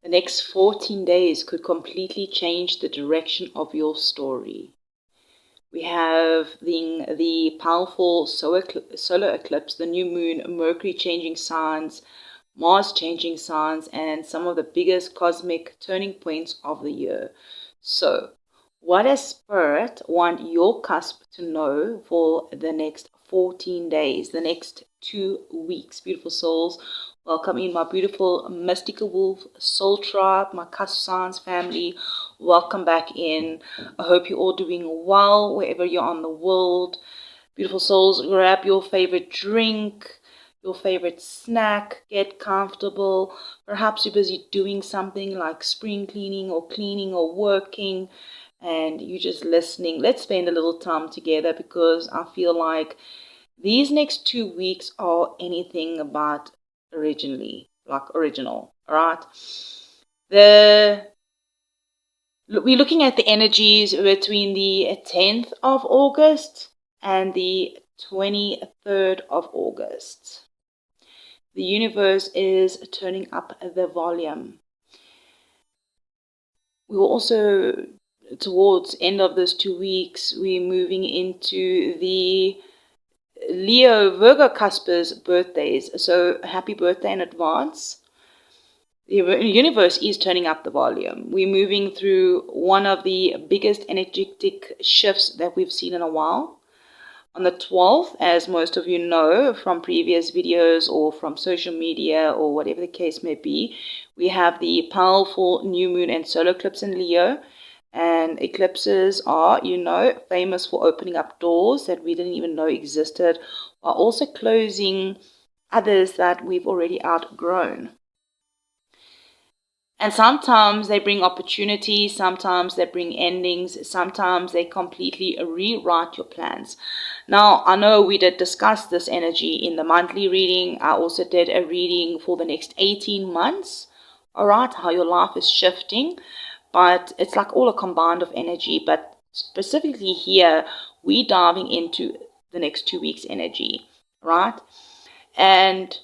The next 14 days could completely change the direction of your story. We have the powerful solar eclipse, the new moon, Mercury changing signs, Mars changing signs, and some of the biggest cosmic turning points of the year. So, what does Spirit want your cusp to know for the next 14 days, the next 2 weeks? Beautiful souls, welcome in my beautiful Mystical Wolf Soul Tribe, my cusp signs family. Welcome back in. I hope you're all doing well wherever you're on the world. Beautiful souls, grab your favorite drink, your favorite snack, get comfortable. Perhaps you're busy doing something like spring cleaning or working, and you're just listening. Let's spend a little time together, because I feel like these next 2 weeks are anything but original, all right? We're looking at the energies between the 10th of August and the 23rd of August. The universe is turning up the volume. We will also, towards end of those 2 weeks, we're moving into the Leo Virgo Cusp's birthdays. So happy birthday in advance. The universe is turning up the volume. We're moving through one of the biggest energetic shifts that we've seen in a while. On the 12th, as most of you know from previous videos or from social media or whatever the case may be, we have the powerful new moon and solar eclipse in Leo. And eclipses are, famous for opening up doors that we didn't even know existed, while also closing others that we've already outgrown. And sometimes they bring opportunities, sometimes they bring endings, sometimes they completely rewrite your plans. Now, I know we did discuss this energy in the monthly reading. I also did a reading for the next 18 months, all right, how your life is shifting. But it's like all a combined of energy. But specifically here, we're diving into the next 2 weeks' energy, right? And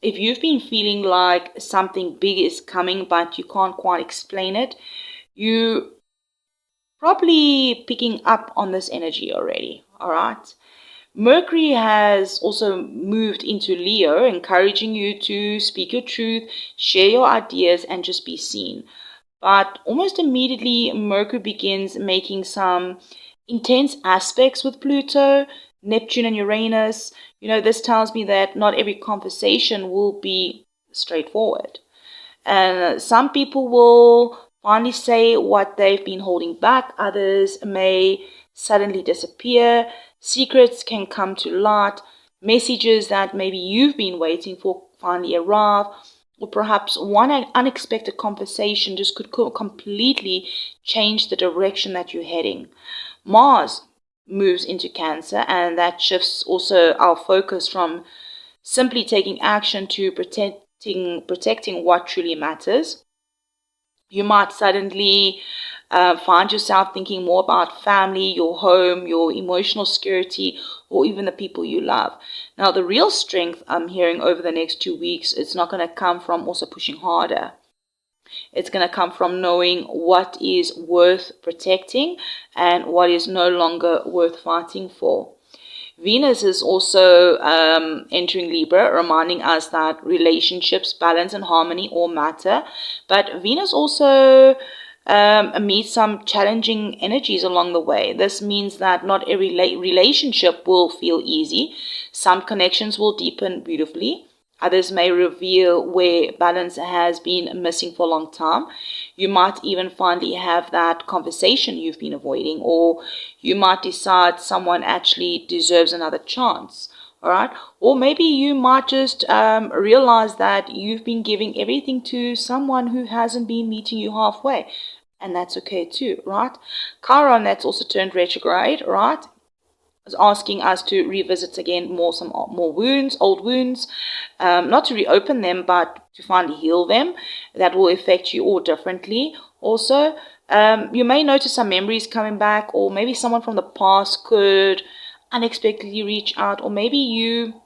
if you've been feeling like something big is coming, but you can't quite explain it, you probably picking up on this energy already, all right? Mercury has also moved into Leo, encouraging you to speak your truth, share your ideas, and just be seen. But almost immediately, Mercury begins making some intense aspects with Pluto, Neptune, and Uranus. This tells me that not every conversation will be straightforward. And some people will finally say what they've been holding back. Others may suddenly disappear. Secrets can come to light. Messages that maybe you've been waiting for finally arrive. Or perhaps one unexpected conversation just could completely change the direction that you're heading. Mars moves into Cancer, and that shifts also our focus from simply taking action to protecting what truly matters. You might suddenly find yourself thinking more about family, your home, your emotional security, or even the people you love. Now, the real strength I'm hearing over the next 2 weeks, it's not going to come from also pushing harder. It's going to come from knowing what is worth protecting and what is no longer worth fighting for. Venus is also entering Libra, reminding us that relationships, balance, and harmony all matter. But Venus also meets some challenging energies along the way. This means that not every relationship will feel easy. Some connections will deepen beautifully. Others may reveal where balance has been missing for a long time. You might even finally have that conversation you've been avoiding, or you might decide someone actually deserves another chance. All right. Or maybe you might just realize that you've been giving everything to someone who hasn't been meeting you halfway. And that's okay too, right? Chiron, that's also turned retrograde, right? Is asking us to revisit again some more wounds, old wounds, not to reopen them, but to finally heal them. That will affect you all differently. Also, you may notice some memories coming back, or maybe someone from the past could unexpectedly reach out, or maybe you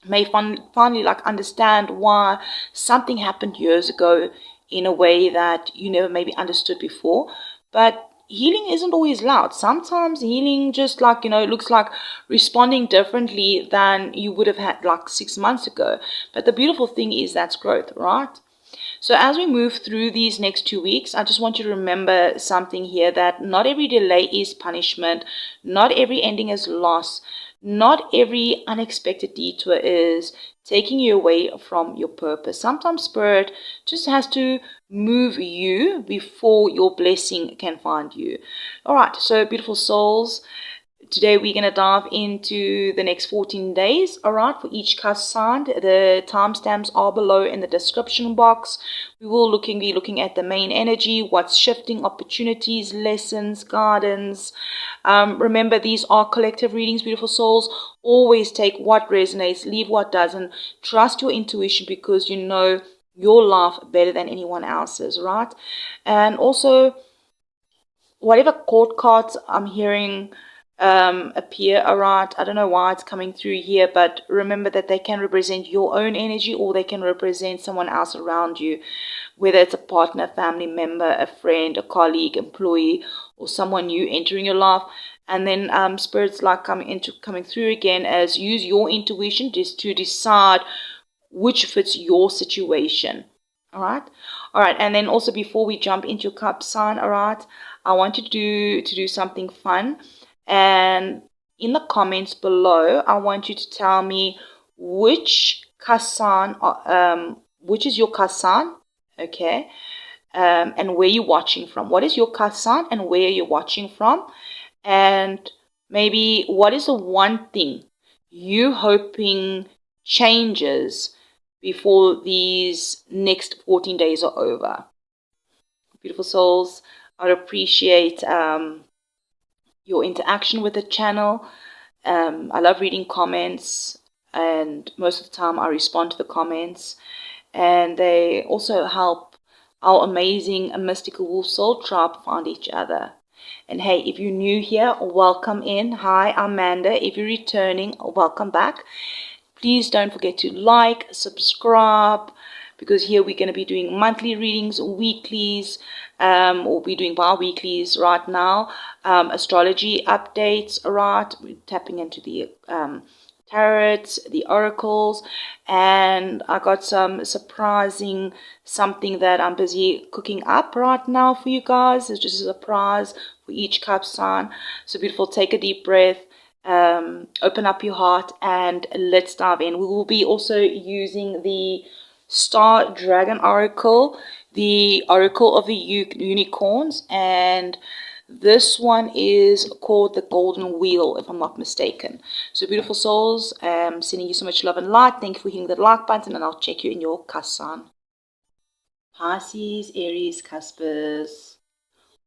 may finally understand why something happened years ago in a way that you never maybe understood before. But healing isn't always loud. Sometimes healing just like, looks like responding differently than you would have had like 6 months ago. But the beautiful thing is that's growth, right? So as we move through these next 2 weeks, I just want you to remember something here, that not every delay is punishment. Not every ending is loss. Not every unexpected detour is taking you away from your purpose. Sometimes Spirit just has to move you before your blessing can find you. All right, so beautiful souls, today we're going to dive into the next 14 days, all right, for each cusp sign. The timestamps are below in the description box. We will be looking at the main energy, what's shifting, opportunities, lessons, guidance. Remember, these are collective readings, beautiful souls. Always take what resonates, leave what doesn't. Trust your intuition, because you know your life better than anyone else's, right? And also, whatever court cards I'm hearing appear, all right, I don't know why it's coming through here, but remember that they can represent your own energy, or they can represent someone else around you, whether it's a partner, family member, a friend, a colleague, employee, or someone new entering your life. And then spirits like coming through again as use your intuition just to decide which fits your situation. All right. And then also, before we jump into your cup sign, all right, I want you to do something fun. And in the comments below, I want you to tell me which cusp sign, which is your cusp sign, okay, and where you're watching from. What is your cusp sign and where you're watching from? And maybe what is the one thing you hoping changes before these next 14 days are over? Beautiful souls, I appreciate your interaction with the channel. I love reading comments, and most of the time I respond to the comments, and they also help our amazing mystical wolf soul tribe find each other. And hey, if you're new here, welcome in. Hi, I'm Amanda. If you're returning, welcome back. Please don't forget to like, subscribe, because here we're going to be doing monthly readings, weeklies, or we're doing bi-weeklies right now, astrology updates, right? We're tapping into the tarots, the oracles, and I got some surprising something that I'm busy cooking up right now for you guys. It's just a surprise for each cup sign. So beautiful, take a deep breath. Open up your heart and let's dive in. We will be also using the Star Dragon Oracle, the Oracle of the Unicorns, and this one is called the Golden Wheel, if I'm not mistaken. So beautiful souls, sending you so much love and light. Thank you for hitting the like button, and I'll check you in your cusp sign. Pisces, Aries, Cuspers.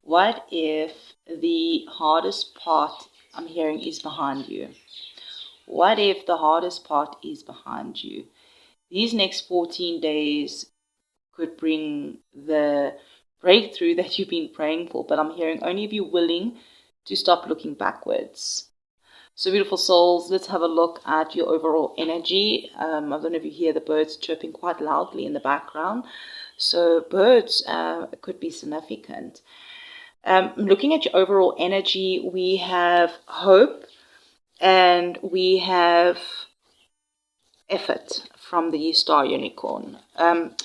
What if the hardest part I'm hearing is behind you? What if the hardest part is behind you? These next 14 days could bring the breakthrough that you've been praying for, but I'm hearing only if you're willing to stop looking backwards. So beautiful souls, let's have a look at your overall energy. I don't know if you hear the birds chirping quite loudly in the background. So birds could be significant. Looking at your overall energy, we have hope and we have effort from the Star Unicorn.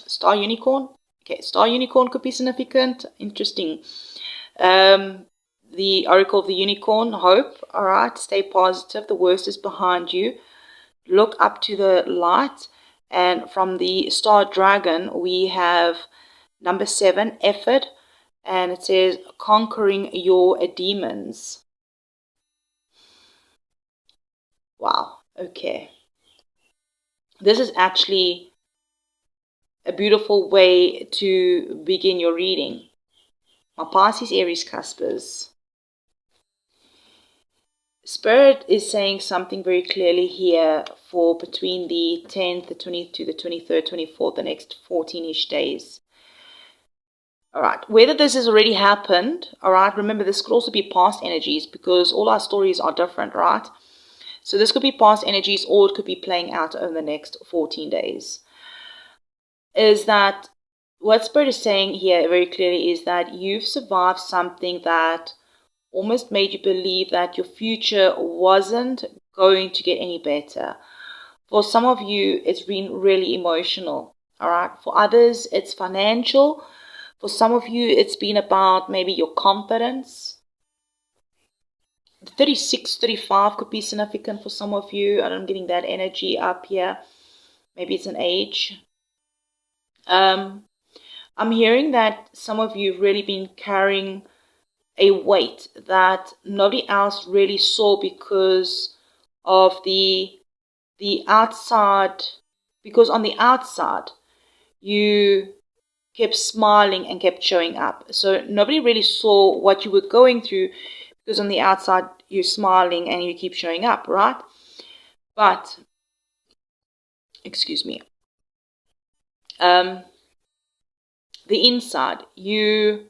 Star Unicorn? Okay, Star Unicorn could be significant. Interesting. The Oracle of the Unicorn, hope. All right, stay positive. The worst is behind you. Look up to the light. And from the Star Dragon, we have number 7, effort. And it says, conquering your demons. Wow, okay. This is actually a beautiful way to begin your reading. My Pisces, Aries, Cuspers. Spirit is saying something very clearly here for between the 10th, the 20th to the 23rd, 24th, the next 14-ish days. All right, whether this has already happened, all right, remember this could also be past energies because all our stories are different, right? So this could be past energies or it could be playing out over the next 14 days. Is that what Spirit is saying here very clearly is that you've survived something that almost made you believe that your future wasn't going to get any better. For some of you, it's been really emotional, all right? For others, it's financial. For some of you, it's been about maybe your confidence. 36, 35 could be significant for some of you. I'm getting that energy up here. Maybe it's an age. I'm hearing that some of you have really been carrying a weight that nobody else really saw because of the outside, because on the outside you kept smiling and kept showing up. So nobody really saw what you were going through because on the outside you're smiling and you keep showing up, right? But, excuse me, the inside, you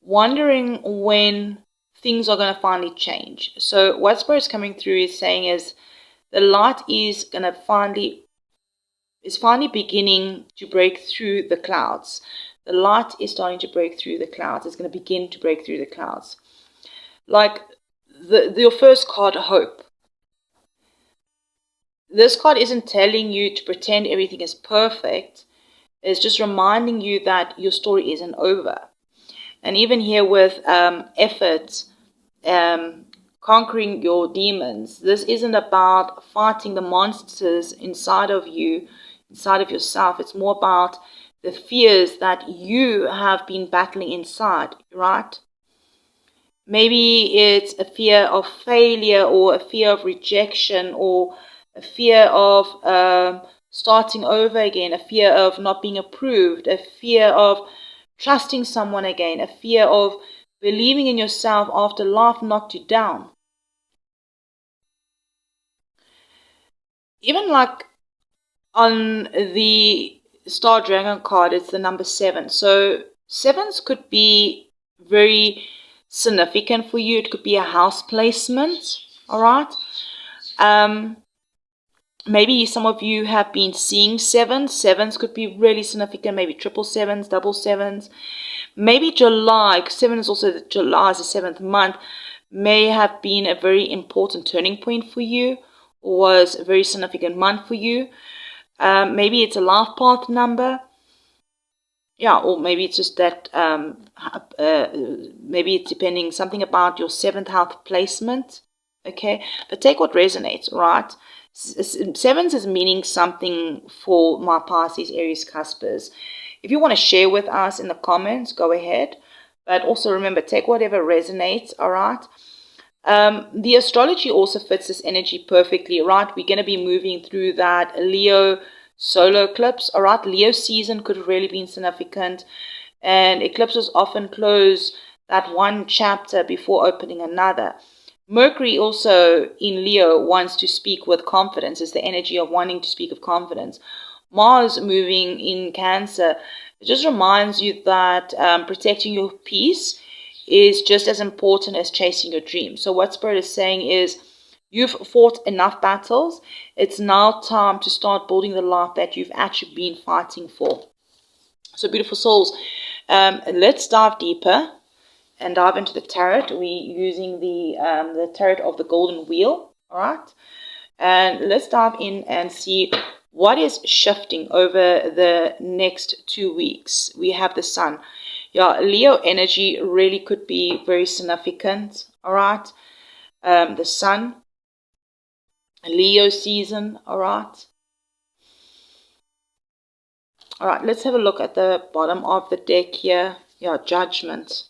wondering when things are going to finally change. So what Spirit's coming through is saying is the light is going to finally beginning to break through the clouds. The light is starting to break through the clouds. It's going to begin to break through the clouds. Like your first card, hope. This card isn't telling you to pretend everything is perfect. It's just reminding you that your story isn't over. And even here with effort, conquering your demons, this isn't about fighting the monsters inside of you, inside of yourself. It's more about the fears that you have been battling inside, right? Maybe it's a fear of failure or a fear of rejection or a fear of starting over again, a fear of not being approved, a fear of trusting someone again, a fear of believing in yourself after life knocked you down. Even like on the Star Dragon card, it's the number 7. So 7s could be very significant for you. It could be a house placement, all right? Maybe some of you have been seeing 7s. 7s could be really significant, maybe 777s, 777s. Maybe July, 7 is also July is the 7th month, may have been a very important turning point for you, or was a very significant month for you. Maybe it's a life path number. Yeah, or maybe it's just that, maybe it's depending something about your 7th house placement. Okay, but take what resonates, right? 7s is meaning something for my Pisces, Aries, Cuspers. If you want to share with us in the comments, go ahead. But also remember, take whatever resonates, all right? The astrology also fits this energy perfectly, right? We're going to be moving through that Leo solar eclipse, all right? Leo season could have really been significant. And eclipses often close that one chapter before opening another. Mercury also in Leo wants to speak with confidence, is the energy of wanting to speak of confidence. Mars moving in Cancer, it just reminds you that protecting your peace is just as important as chasing your dreams. So what Spirit is saying is you've fought enough battles. It's now time to start building the life that you've actually been fighting for. So beautiful souls, let's dive deeper and dive into the tarot. We're using the tarot of the golden wheel, all right? And let's dive in and see what is shifting over the next 2 weeks. We have the sun. Yeah, Leo energy really could be very significant, all right? The sun, Leo season, all right? All right, let's have a look at the bottom of the deck here. Yeah, judgment.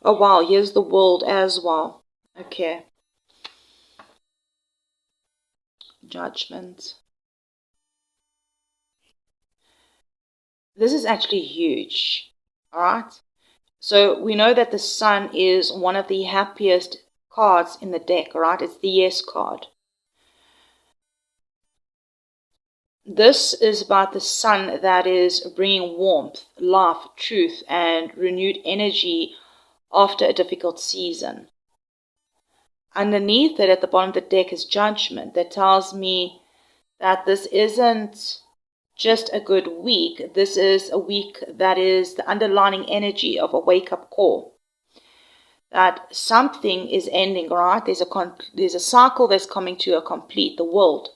Oh, wow, here's the world as well. Okay. Judgment. This is actually huge, all right? So we know that the sun is one of the happiest cards in the deck, all right? It's the yes card. This is about the sun that is bringing warmth, life, truth, and renewed energy after a difficult season. Underneath it, at the bottom of the deck, is judgment that tells me that this isn't just a good week. This is a week that is the underlining energy of a wake-up call. That something is ending, right? There's a cycle that's coming to a complete, the world.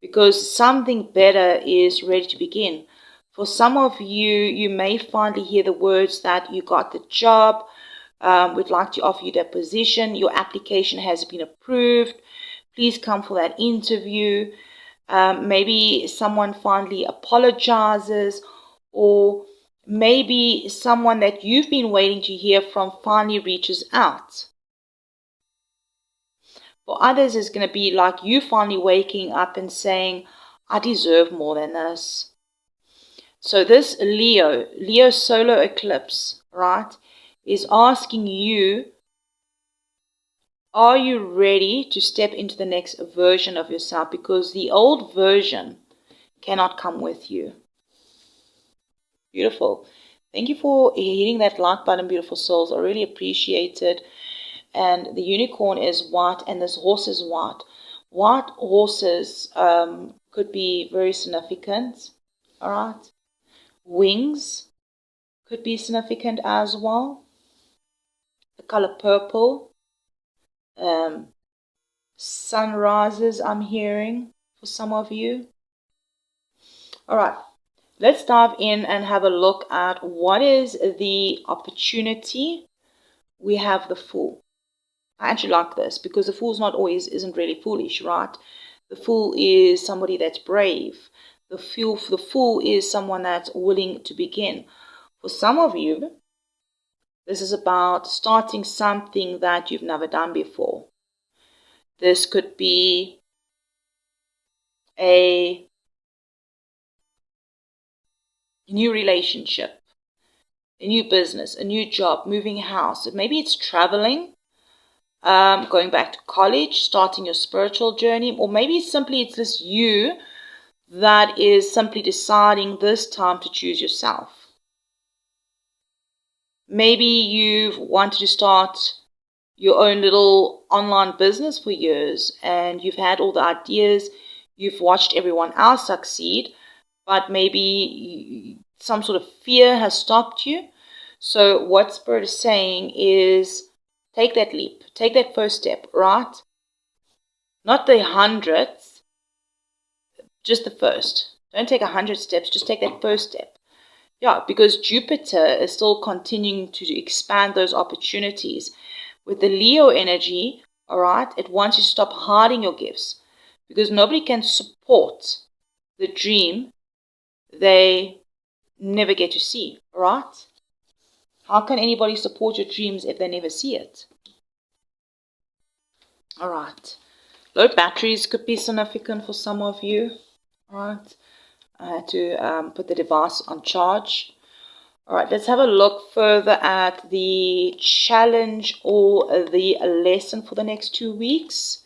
Because something better is ready to begin. For some of you, you may finally hear the words that you got the job, we'd like to offer you that position, your application has been approved, please come for that interview. Maybe someone finally apologizes, or maybe someone that you've been waiting to hear from finally reaches out. For others, it's going to be like you finally waking up and saying, I deserve more than this. So this Leo solar eclipse, right, is asking you, are you ready to step into the next version of yourself? Because the old version cannot come with you. Beautiful. Thank you for hitting that like button, beautiful souls. I really appreciate it. And the unicorn is white and this horse is white. White horses could be very significant. All right. Wings could be significant as well. The color purple. Sunrises, I'm hearing for some of you. All right. Let's dive in and have a look at what is the opportunity. We have the Fool. I actually like this because the Fool's isn't really foolish, right? The Fool is somebody that's brave. The Fool is someone that's willing to begin. For some of you, this is about starting something that you've never done before. This could be a new relationship, a new business, a new job, moving house. Maybe it's traveling. Going back to college, starting your spiritual journey, or maybe simply it's just you that is simply deciding this time to choose yourself. Maybe you've wanted to start your own little online business for years and you've had all the ideas, you've watched everyone else succeed, but maybe some sort of fear has stopped you. So what Spirit is saying is, take that leap. Take that first step, right? Not the hundreds, just the first. Don't take 100 steps, just take that first step. Yeah, because Jupiter is still continuing to expand those opportunities. With the Leo energy, all right, it wants you to stop hiding your gifts. Because nobody can support the dream they never get to see, all right? How can anybody support your dreams if they never see it? All right. Low batteries could be significant for some of you. All right. I had to put the device on charge. All right. Let's have a look further at the challenge or the lesson for the next 2 weeks.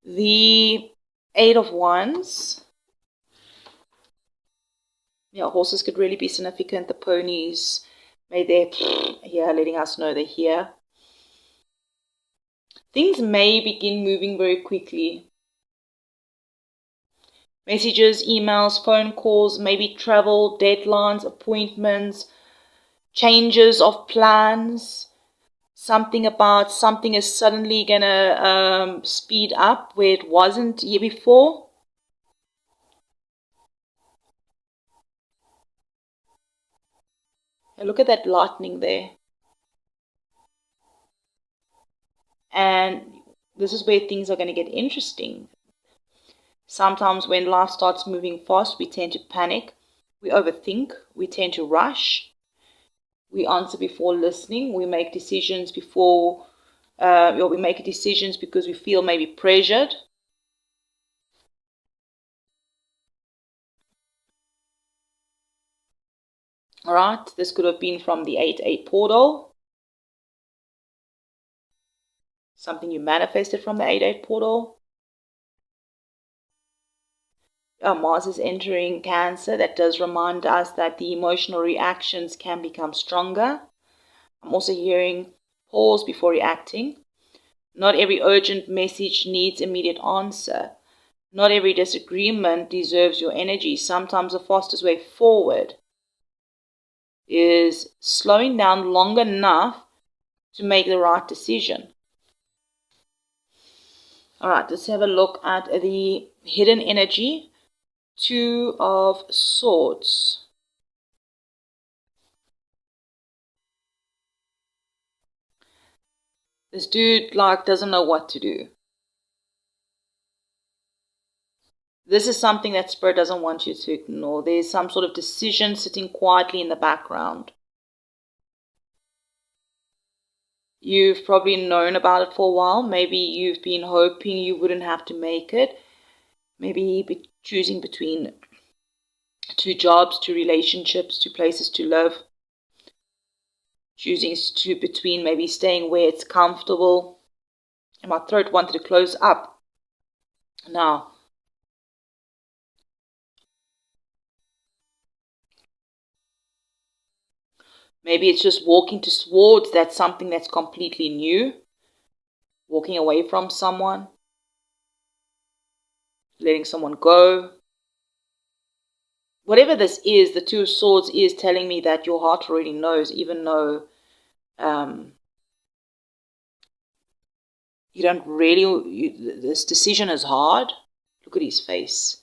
The 8 of Wands. Yeah, horses could really be significant. The ponies, they're here letting us know they're here. Things may begin moving very quickly. Messages, emails, phone calls, maybe travel, deadlines, appointments, changes of plans. Something is suddenly going to speed up where it wasn't year before. Look at that lightning there. And this is where things are going to get interesting. Sometimes when life starts moving fast, we tend to panic. We overthink. We tend to rush. We answer before listening. We make decisions before, we make decisions because we feel maybe pressured. All right, this could have been from the 8-8 portal. Something you manifested from the 8-8 portal. Mars is entering Cancer. That does remind us that the emotional reactions can become stronger. I'm also hearing pause before reacting. Not every urgent message needs immediate answer. Not every disagreement deserves your energy. Sometimes the fastest way forward is slowing down long enough to make the right decision. All right, let's have a look at the hidden energy. Two of Swords. This dude doesn't know what to do. This is something that Spirit doesn't want you to ignore. There's some sort of decision sitting quietly in the background. You've probably known about it for a while. Maybe you've been hoping you wouldn't have to make it. Maybe choosing between 2 jobs, 2 relationships, 2 places to live. Choosing between maybe staying where it's comfortable. And my throat wanted to close up. Now, maybe it's just walking towards that's something that's completely new. Walking away from someone. Letting someone go. Whatever this is, the Two of Swords is telling me that your heart already knows, even though you don't really, this decision is hard. Look at his face.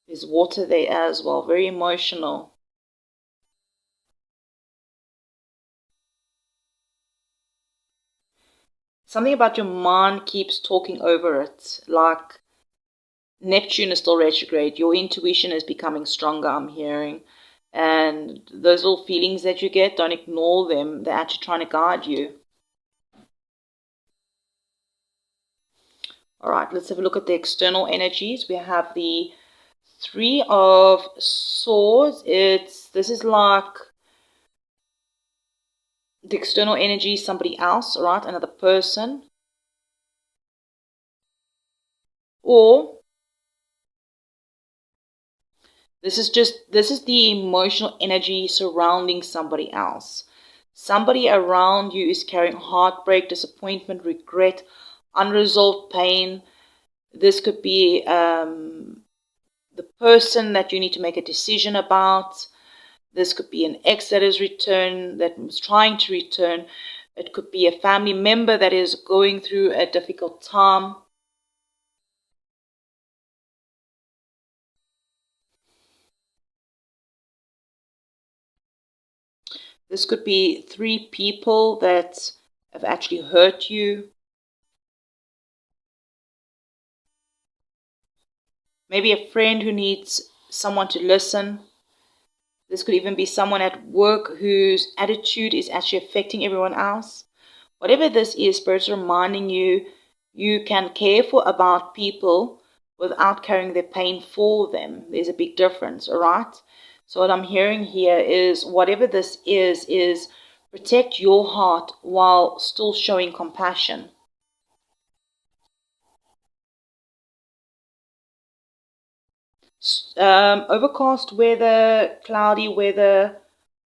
There's water there as well, very emotional. Something about your mind keeps talking over it, like Neptune is still retrograde. Your intuition is becoming stronger, I'm hearing. And those little feelings that you get, don't ignore them. They're actually trying to guide you. All right, let's have a look at the external energies. We have the Three of Swords. This is like the external energy, somebody else, all right, another person. Or this is the emotional energy surrounding somebody else. Somebody around you is carrying heartbreak, disappointment, regret, unresolved pain. This could be the person that you need to make a decision about. This could be an ex that is trying to return. It could be a family member that is going through a difficult time. This could be 3 people that have actually hurt you. Maybe a friend who needs someone to listen. This could even be someone at work whose attitude is actually affecting everyone else. Whatever this is, Spirit's reminding you, you can care about people without carrying their pain for them. There's a big difference, all right? So what I'm hearing here is whatever this is protect your heart while still showing compassion. Overcast weather, cloudy weather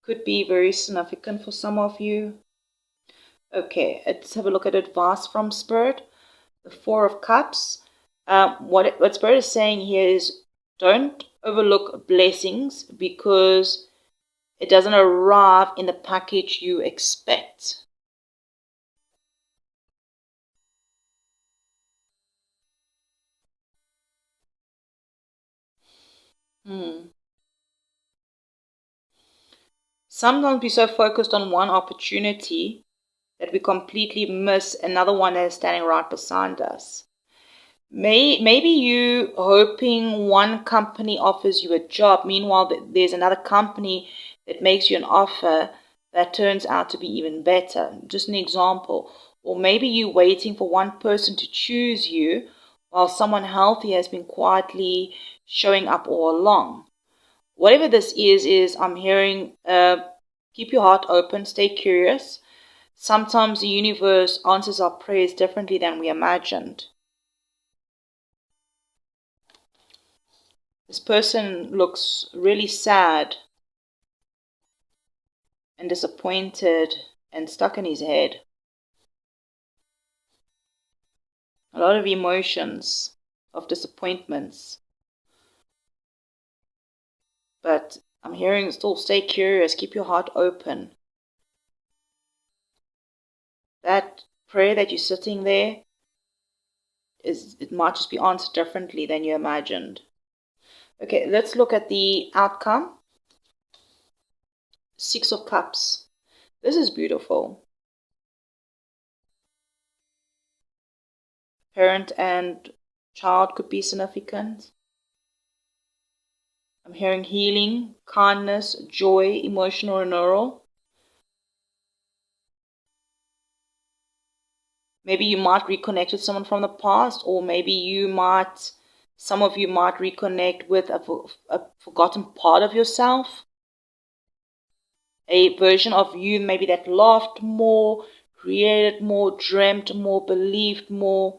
could be very significant for some of you. Okay, let's have a look at advice from Spirit. The Four of Cups. What Spirit is saying here is don't overlook blessings because it doesn't arrive in the package you expect. Sometimes we're so focused on one opportunity that we completely miss another one that is standing right beside us. Maybe you hoping one company offers you a job. Meanwhile, there's another company that makes you an offer that turns out to be even better. Just an example. Or maybe you waiting for one person to choose you while someone healthy has been quietly showing up all along. Whatever this is I'm hearing, keep your heart open, stay curious. Sometimes the universe answers our prayers differently than we imagined. This person looks really sad and disappointed and stuck in his head. A lot of emotions, of disappointments. But I'm hearing still stay curious, keep your heart open. That prayer that you're sitting there, it might just be answered differently than you imagined. Okay, let's look at the outcome. 6 of Cups. This is beautiful. Parent and child could be significant. I'm hearing healing, kindness, joy, emotional renewal. Maybe you might reconnect with someone from the past, or maybe some of you might reconnect with a forgotten part of yourself. A version of you maybe that laughed more, created more, dreamt more, believed more.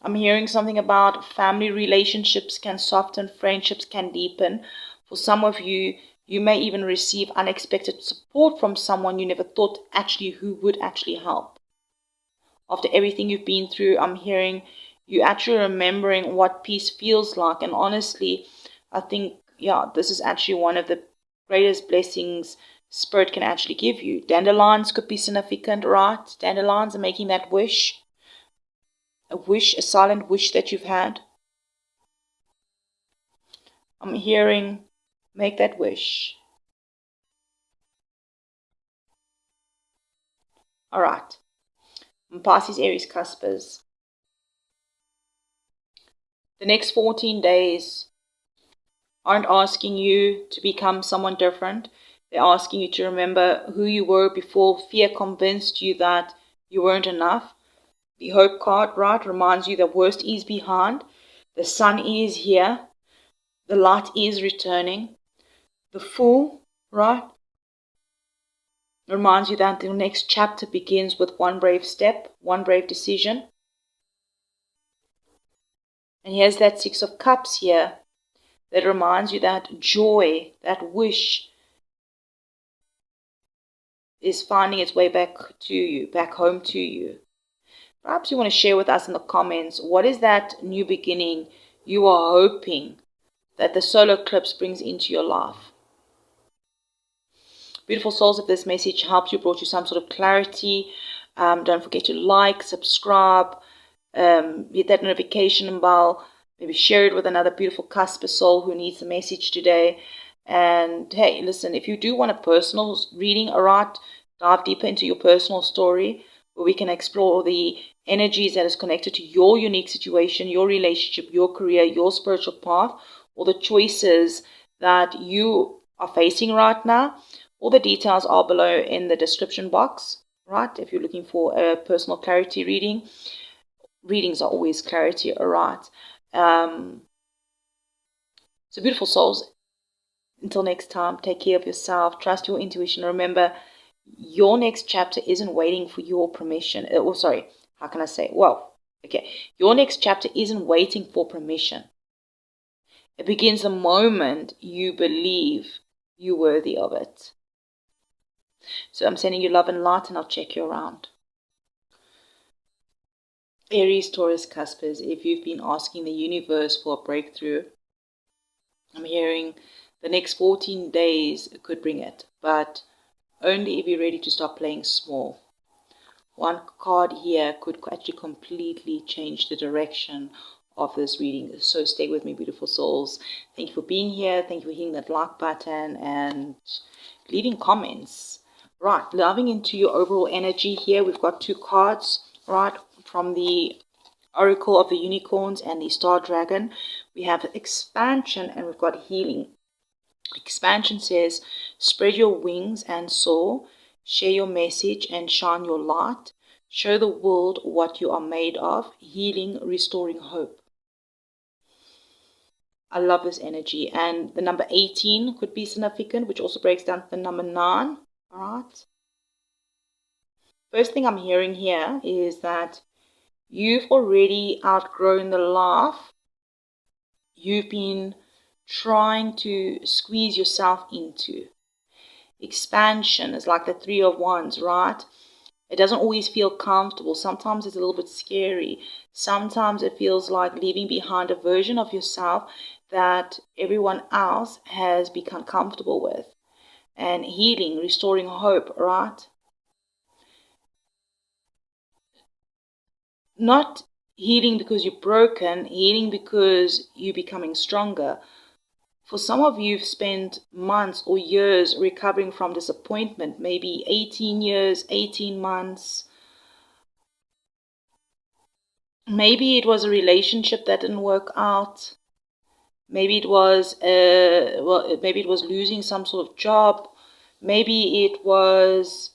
I'm hearing something about family relationships can soften, friendships can deepen. For some of you, you may even receive unexpected support from someone you never thought who would actually help. After everything you've been through, I'm hearing you actually remembering what peace feels like. And honestly, I think, this is actually one of the greatest blessings Spirit can actually give you. Dandelions could be significant, right? Dandelions are making that wish. A silent wish that you've had. I'm hearing, make that wish. All right. Pisces, Aries, Cuspers. The next 14 days aren't asking you to become someone different. They're asking you to remember who you were before fear convinced you that you weren't enough. The Hope card, right, reminds you the worst is behind. The sun is here. The light is returning. The Fool, right, reminds you that the next chapter begins with one brave step, one brave decision. And here's that 6 of Cups here that reminds you that joy, that wish, is finding its way back to you, back home to you. Perhaps you want to share with us in the comments, what is that new beginning you are hoping that the solar eclipse brings into your life? Beautiful souls, if this message helped you, brought you some sort of clarity, don't forget to like, subscribe, hit that notification bell, maybe share it with another beautiful cusp soul who needs a message today. And hey, listen, if you do want a personal reading, alright, dive deeper into your personal story where we can explore the energies that is connected to your unique situation, your relationship, your career, your spiritual path, or the choices that you are facing right now. All the details are below in the description box, right? If you're looking for a personal clarity reading. Readings are always clarity, alright. So beautiful souls, until next time, take care of yourself, trust your intuition. Remember, your next chapter isn't waiting for your permission. Your next chapter isn't waiting for permission. It begins the moment you believe you're worthy of it. So I'm sending you love and light, and I'll check you around. Aries, Taurus, Cuspers, if you've been asking the universe for a breakthrough, I'm hearing the next 14 days could bring it, but only if you're ready to stop playing small. One card here could actually completely change the direction of this reading. So stay with me, beautiful souls. Thank you for being here. Thank you for hitting that like button and leaving comments. Right, diving into your overall energy here, we've got 2 cards, right, from the Oracle of the Unicorns and the Star Dragon. We have expansion and we've got healing. Expansion says, spread your wings and soar, share your message and shine your light, show the world what you are made of, healing, restoring hope. I love this energy. And the number 18 could be significant, which also breaks down to the number 9. All right. First thing I'm hearing here is that you've already outgrown the life you've been trying to squeeze yourself into. Expansion is like the 3 of Wands, right? It doesn't always feel comfortable. Sometimes it's a little bit scary. Sometimes it feels like leaving behind a version of yourself that everyone else has become comfortable with. And healing, restoring hope, right? Not healing because you're broken, healing because you're becoming stronger. For some of you, you've spent months or years recovering from disappointment, maybe 18 years, 18 months. Maybe it was a relationship that didn't work out. Maybe it was maybe it was losing some sort of job. Maybe it was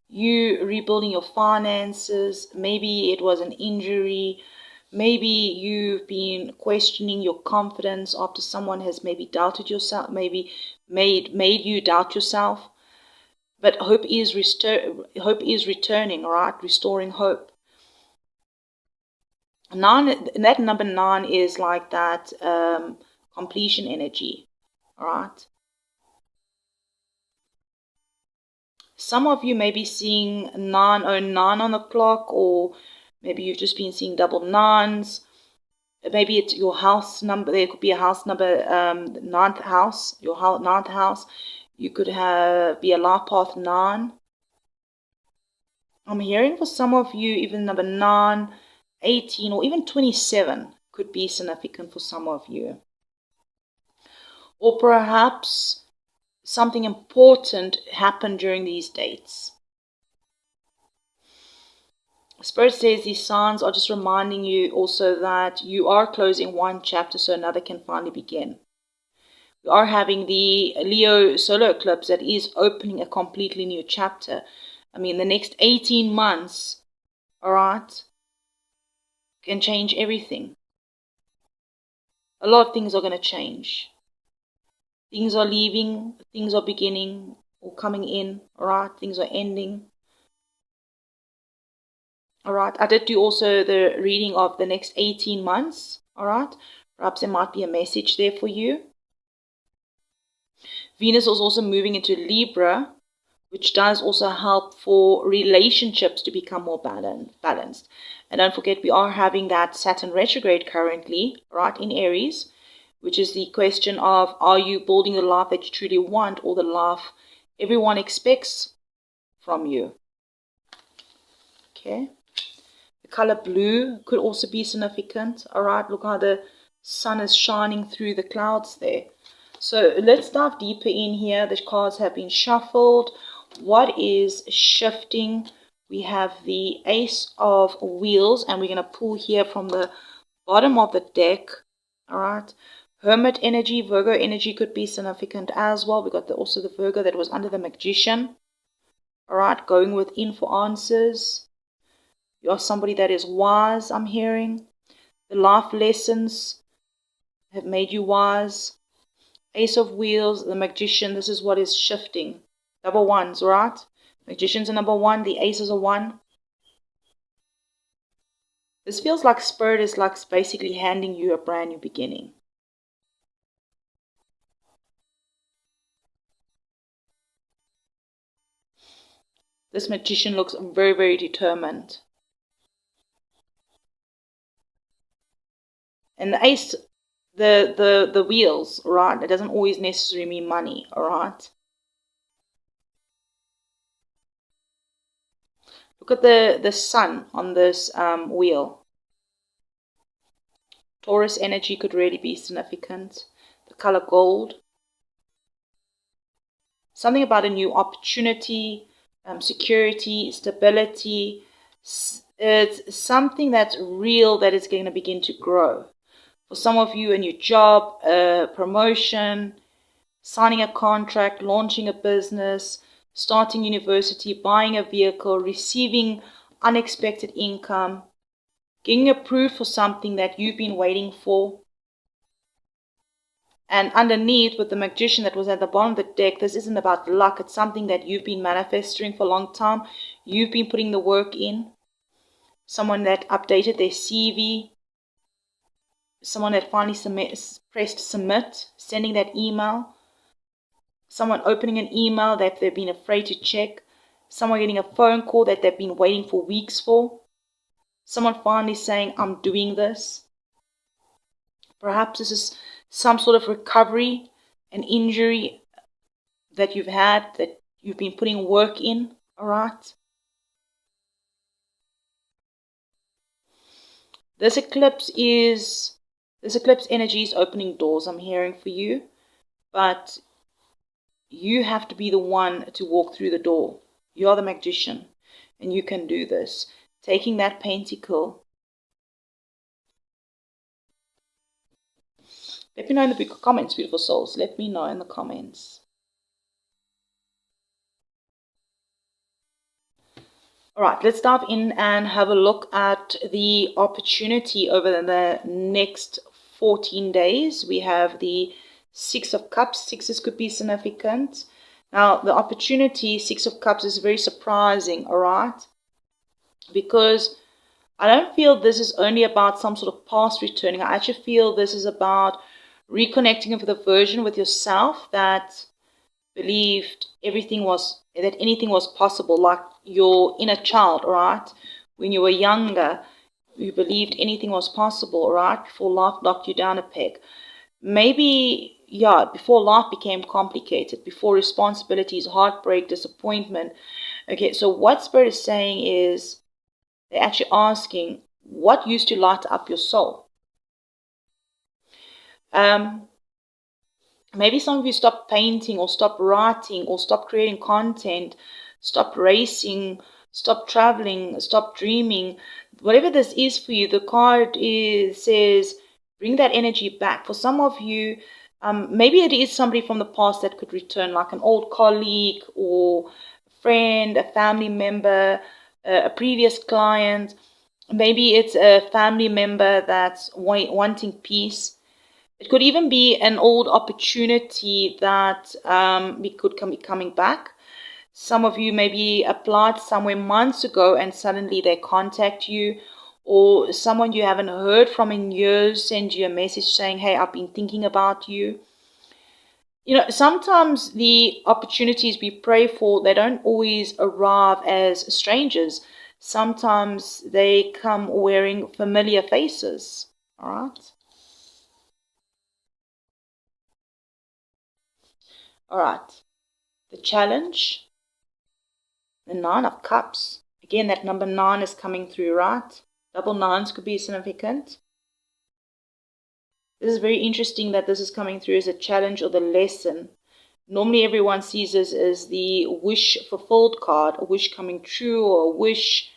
you rebuilding your finances. Maybe it was an injury. Maybe you've been questioning your confidence after someone has maybe doubted yourself, maybe made you doubt yourself. But hope is returning, right? Restoring hope. That number 9 is like that completion energy, right? Some of you may be seeing 909 on the clock, or maybe you've just been seeing double nines. Maybe it's your house number. There could be a house number, ninth house, your ninth house. You could be a life path 9. I'm hearing for some of you, even number 9, 18, or even 27 could be significant for some of you. Or perhaps something important happened during these dates. Spirit says these signs are just reminding you also that you are closing one chapter so another can finally begin. We are having the Leo solar eclipse that is opening a completely new chapter. I mean, the next 18 months, all right, can change everything. A lot of things are going to change. Things are leaving, things are beginning or coming in, all right, things are ending. All right, I did do also the reading of the next 18 months, all right. Perhaps there might be a message there for you. Venus is also moving into Libra, which does also help for relationships to become more balanced. And don't forget, we are having that Saturn retrograde currently, right, in Aries, which is the question of, are you building the life that you truly want or the life everyone expects from you? Okay. The color blue could also be significant. All right, look how the sun is shining through the clouds there. So let's dive deeper in here. The cards have been shuffled. What is shifting? We have the Ace of Wheels, and we're going to pull here from the bottom of the deck. All right. Hermit energy, Virgo energy could be significant as well. We got also the Virgo that was under the Magician. All right, going within for answers. You're somebody that is wise, I'm hearing. The life lessons have made you wise. Ace of Wheels, the Magician, this is what is shifting. Double ones, right? Magician's a number 1, the Ace is a 1. This feels like Spirit is like basically handing you a brand new beginning. This Magician looks very, very determined. And the Ace, the wheels, right? It doesn't always necessarily mean money, all right? Look at the sun on this wheel. Taurus energy could really be significant. The color gold. Something about a new opportunity, security, stability. It's something that's real that is going to begin to grow. For some of you, a new job, promotion, signing a contract, launching a business, starting university, buying a vehicle, receiving unexpected income, getting approved for something that you've been waiting for. And underneath, with the Magician that was at the bottom of the deck, this isn't about luck. It's something that you've been manifesting for a long time. You've been putting the work in. Someone that updated their CV. Someone that finally pressed submit, sending that email. Someone opening an email that they've been afraid to check. Someone getting a phone call that they've been waiting for weeks for. Someone finally saying, I'm doing this. Perhaps this is some sort of recovery, an injury that you've had, that you've been putting work in, all right? This eclipse energy is opening doors, I'm hearing, for you. But you have to be the one to walk through the door. You're the magician, and you can do this. Taking that pentacle. Let me know in the comments, beautiful souls. Let me know in the comments. All right, let's dive in and have a look at the opportunity over the next 14 days. We have the Six of Cups. Sixes could be significant. Now, the opportunity, Six of Cups, is very surprising, all right? Because I don't feel this is only about some sort of past returning. I actually feel this is about reconnecting with a version with yourself that believed anything was possible, like your inner child, all right? When you were younger, you believed anything was possible, all right? Before life knocked you down a peg. Maybe, yeah, before life became complicated, before responsibilities, heartbreak, disappointment. Okay, so what Spirit is saying is, they're actually asking, what used to light up your soul? Maybe some of you stopped painting, or stopped writing, or stopped creating content, stopped racing, stopped traveling, stopped dreaming. Whatever this is for you, the card says, bring that energy back. For some of you, maybe it is somebody from the past that could return, like an old colleague or friend, a family member, a previous client. Maybe it's a family member that's wanting peace. It could even be an old opportunity that we could be coming back. Some of you maybe applied somewhere months ago and suddenly they contact you, or someone you haven't heard from in years send you a message saying, hey, I've been thinking about you. You know, sometimes the opportunities we pray for, they don't always arrive as strangers. Sometimes they come wearing familiar faces, all right? All right, the challenge, the Nine of Cups. Again, that number 9 is coming through, right? Double nines could be significant. This is very interesting that this is coming through as a challenge or the lesson. Normally everyone sees this as the wish fulfilled card, a wish coming true or a wish.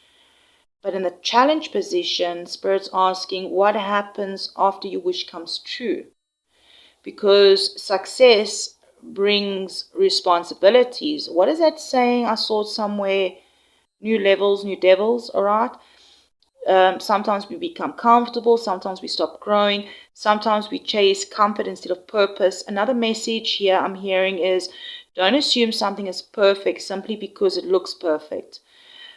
But in the challenge position, Spirit's asking what happens after your wish comes true. Because success brings responsibilities. What is that saying? I saw somewhere, new levels, new devils, all right? Sometimes we become comfortable, sometimes we stop growing, sometimes we chase comfort instead of purpose. Another message here I'm hearing is, don't assume something is perfect simply because it looks perfect.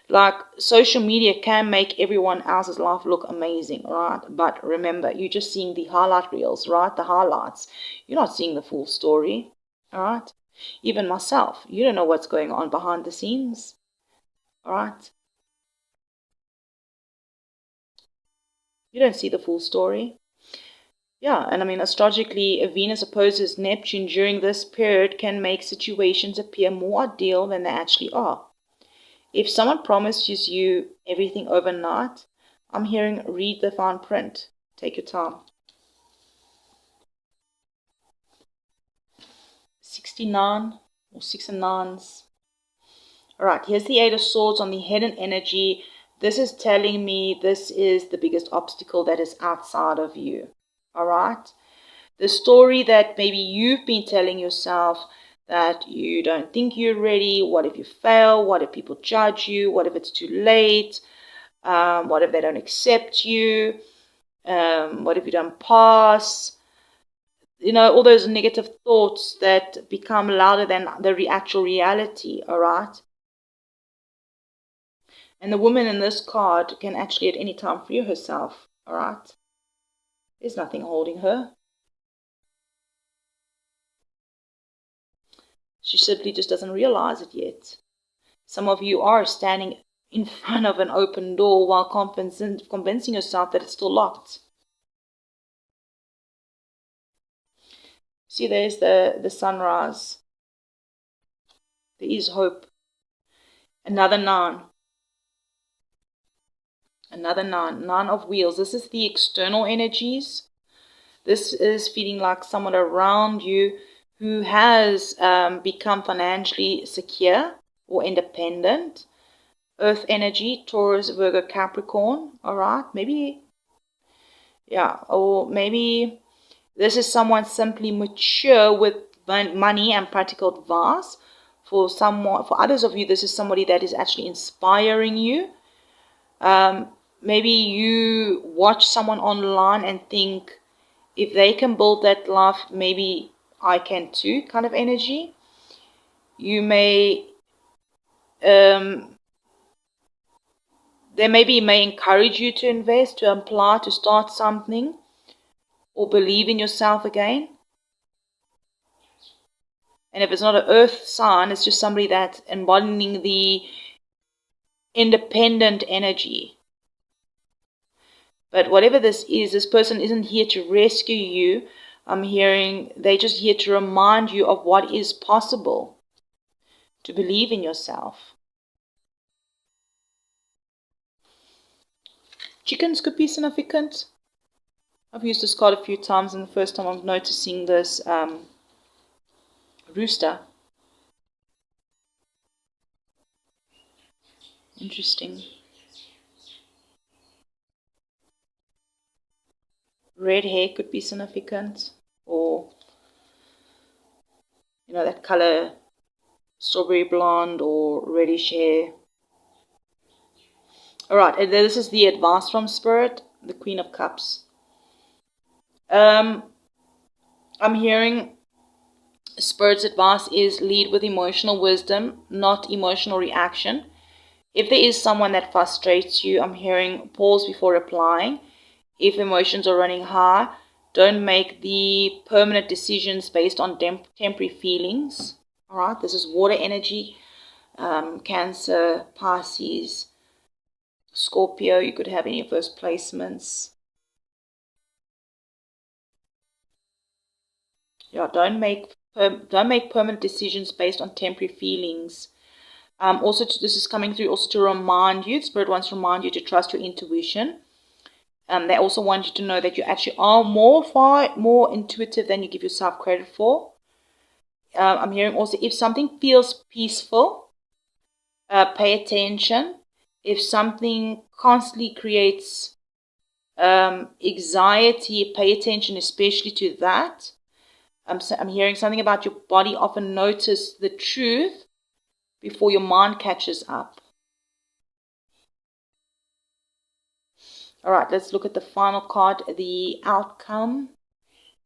Like, social media can make everyone else's life look amazing, right? But remember, you're just seeing the highlight reels, right? The highlights. You're not seeing the full story, all right? Even myself, you don't know what's going on behind the scenes, all right? You don't see the full story. Yeah, and I mean, astrologically, Venus opposes Neptune during this period can make situations appear more ideal than they actually are. If someone promises you everything overnight, I'm hearing read the fine print. Take your time. 69 or 6 and 9s. Alright, here's the 8 of Swords on the hidden energy. This is telling me this is the biggest obstacle that is outside of you. Alright? The story that maybe you've been telling yourself, that you don't think you're ready. What if you fail? What if people judge you? What if it's too late? What if they don't accept you? What if you don't pass? You know, all those negative thoughts that become louder than the actual reality, all right? And the woman in this card can actually at any time free herself, all right? There's nothing holding her. She simply just doesn't realize it yet. Some of you are standing in front of an open door while convincing yourself that it's still locked. See, there's the sunrise. There is hope. Another 9. Another 9. 9 of wheels. This is the external energies. This is feeling like someone around you who has become financially secure or independent. Earth energy, Taurus, Virgo, Capricorn. Alright, maybe, yeah, or maybe this is someone simply mature with money and practical advice. For others of you, this is somebody that is actually inspiring you. Maybe you watch someone online and think, if they can build that life, maybe I can too, kind of energy. You may, they maybe may encourage you to invest, to apply, to start something, or believe in yourself again. And if it's not an earth sign, it's just somebody that's embodying the independent energy. But whatever this is, this person isn't here to rescue you. I'm hearing they're just here to remind you of what is possible. To believe in yourself. Chickens could be significant. I've used this card a few times, and the first time I'm noticing this rooster. Interesting. Red hair could be significant, or you know, that color, strawberry blonde or reddish hair. Alright, and this is the advice from Spirit, the Queen of Cups. I'm hearing Spirit's advice is lead with emotional wisdom, not emotional reaction. If there is someone that frustrates you, I'm hearing pause before replying. If emotions are running high, don't make the permanent decisions based on temporary feelings. Alright, this is water energy, Cancer, Pisces, Scorpio. You could have any of those placements. Yeah, don't make permanent decisions based on temporary feelings. Also, this is coming through also to remind you. Spirit wants to remind you to trust your intuition. They also want you to know that you actually are far more intuitive than you give yourself credit for. I'm hearing also, if something feels peaceful, pay attention. If something constantly creates anxiety, pay attention especially to that. I'm hearing something about your body often notice the truth before your mind catches up. Alright, let's look at the final card, the outcome.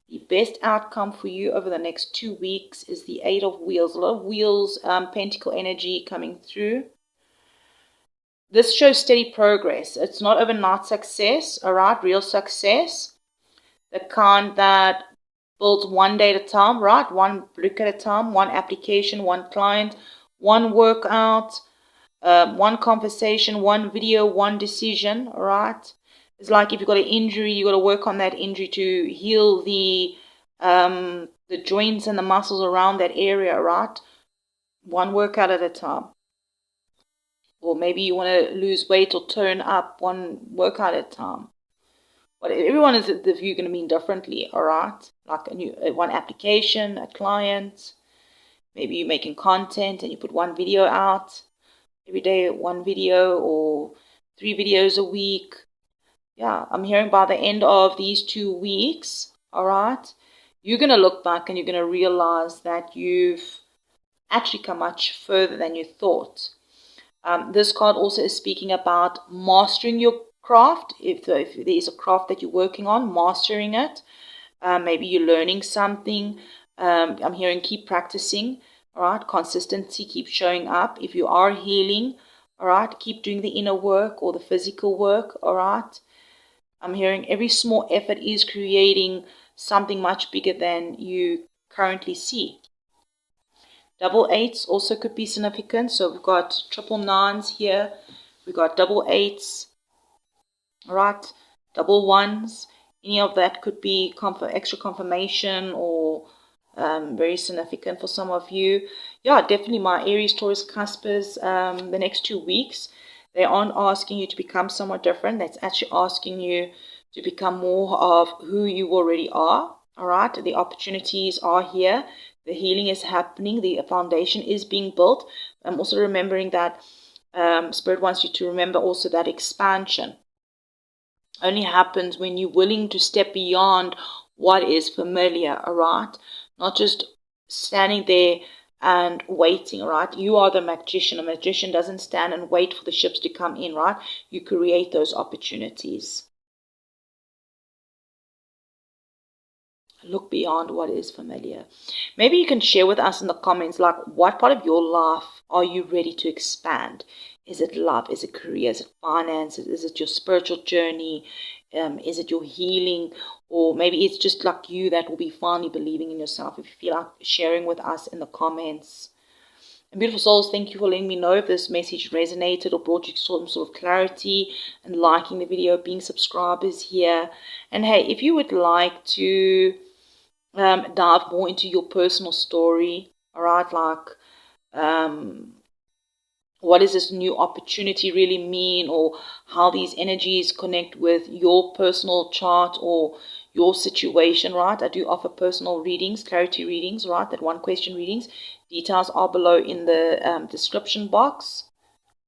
The best outcome for you over the next 2 weeks is the 8 of Wheels. A lot of Wheels, Pentacle energy coming through. This shows steady progress. It's not overnight success, alright, real success. The kind that builds one day at a time, right? One brick at a time, one application, one client, one workout, one conversation, one video, one decision, alright? It's like if you've got an injury, you've got to work on that injury to heal the joints and the muscles around that area, right? One workout at a time. Or maybe you want to lose weight or turn up, one workout at a time. But everyone is the view going to mean differently, alright? Like one application, a client. Maybe you're making content and you put one video out. Every day, one video or 3 videos a week. Yeah, I'm hearing by the end of these 2 weeks, alright, you're going to look back and you're going to realize that you've actually come much further than you thought. This card also is speaking about mastering your craft. If there is a craft that you're working on, mastering it. Maybe you're learning something. I'm hearing keep practicing, alright, consistency, keep showing up. If you are healing, alright, keep doing the inner work or the physical work, alright. I'm hearing every small effort is creating something much bigger than you currently see. Double eights also could be significant. So we've got triple nines here. We've got double eights. All right. Double ones. Any of that could be extra confirmation or very significant for some of you. Yeah, definitely my Aries, Taurus, Cuspers, the next 2 weeks, they aren't asking you to become somewhat different. That's actually asking you to become more of who you already are. All right. The opportunities are here. The healing is happening. The foundation is being built. I'm also remembering that Spirit wants you to remember also that expansion only happens when you're willing to step beyond what is familiar, all right? Not just standing there and waiting, all right? You are the magician. A magician doesn't stand and wait for the ships to come in, right? You create those opportunities. Look beyond what is familiar. Maybe you can share with us in the comments, like, what part of your life are you ready to expand? Is it love? Is it career? Is it finances? Is it your spiritual journey? Is it your healing? Or maybe it's just like you that will be finally believing in yourself. If you feel like sharing with us in the comments. And beautiful souls, thank you for letting me know if this message resonated or brought you some sort of clarity, and liking the video, being subscribers here. And hey, if you would like to dive more into your personal story, all right, like what does this new opportunity really mean, or how these energies connect with your personal chart or your situation, right? I do offer personal readings, clarity readings, right? That one question readings. Details are below in the description box.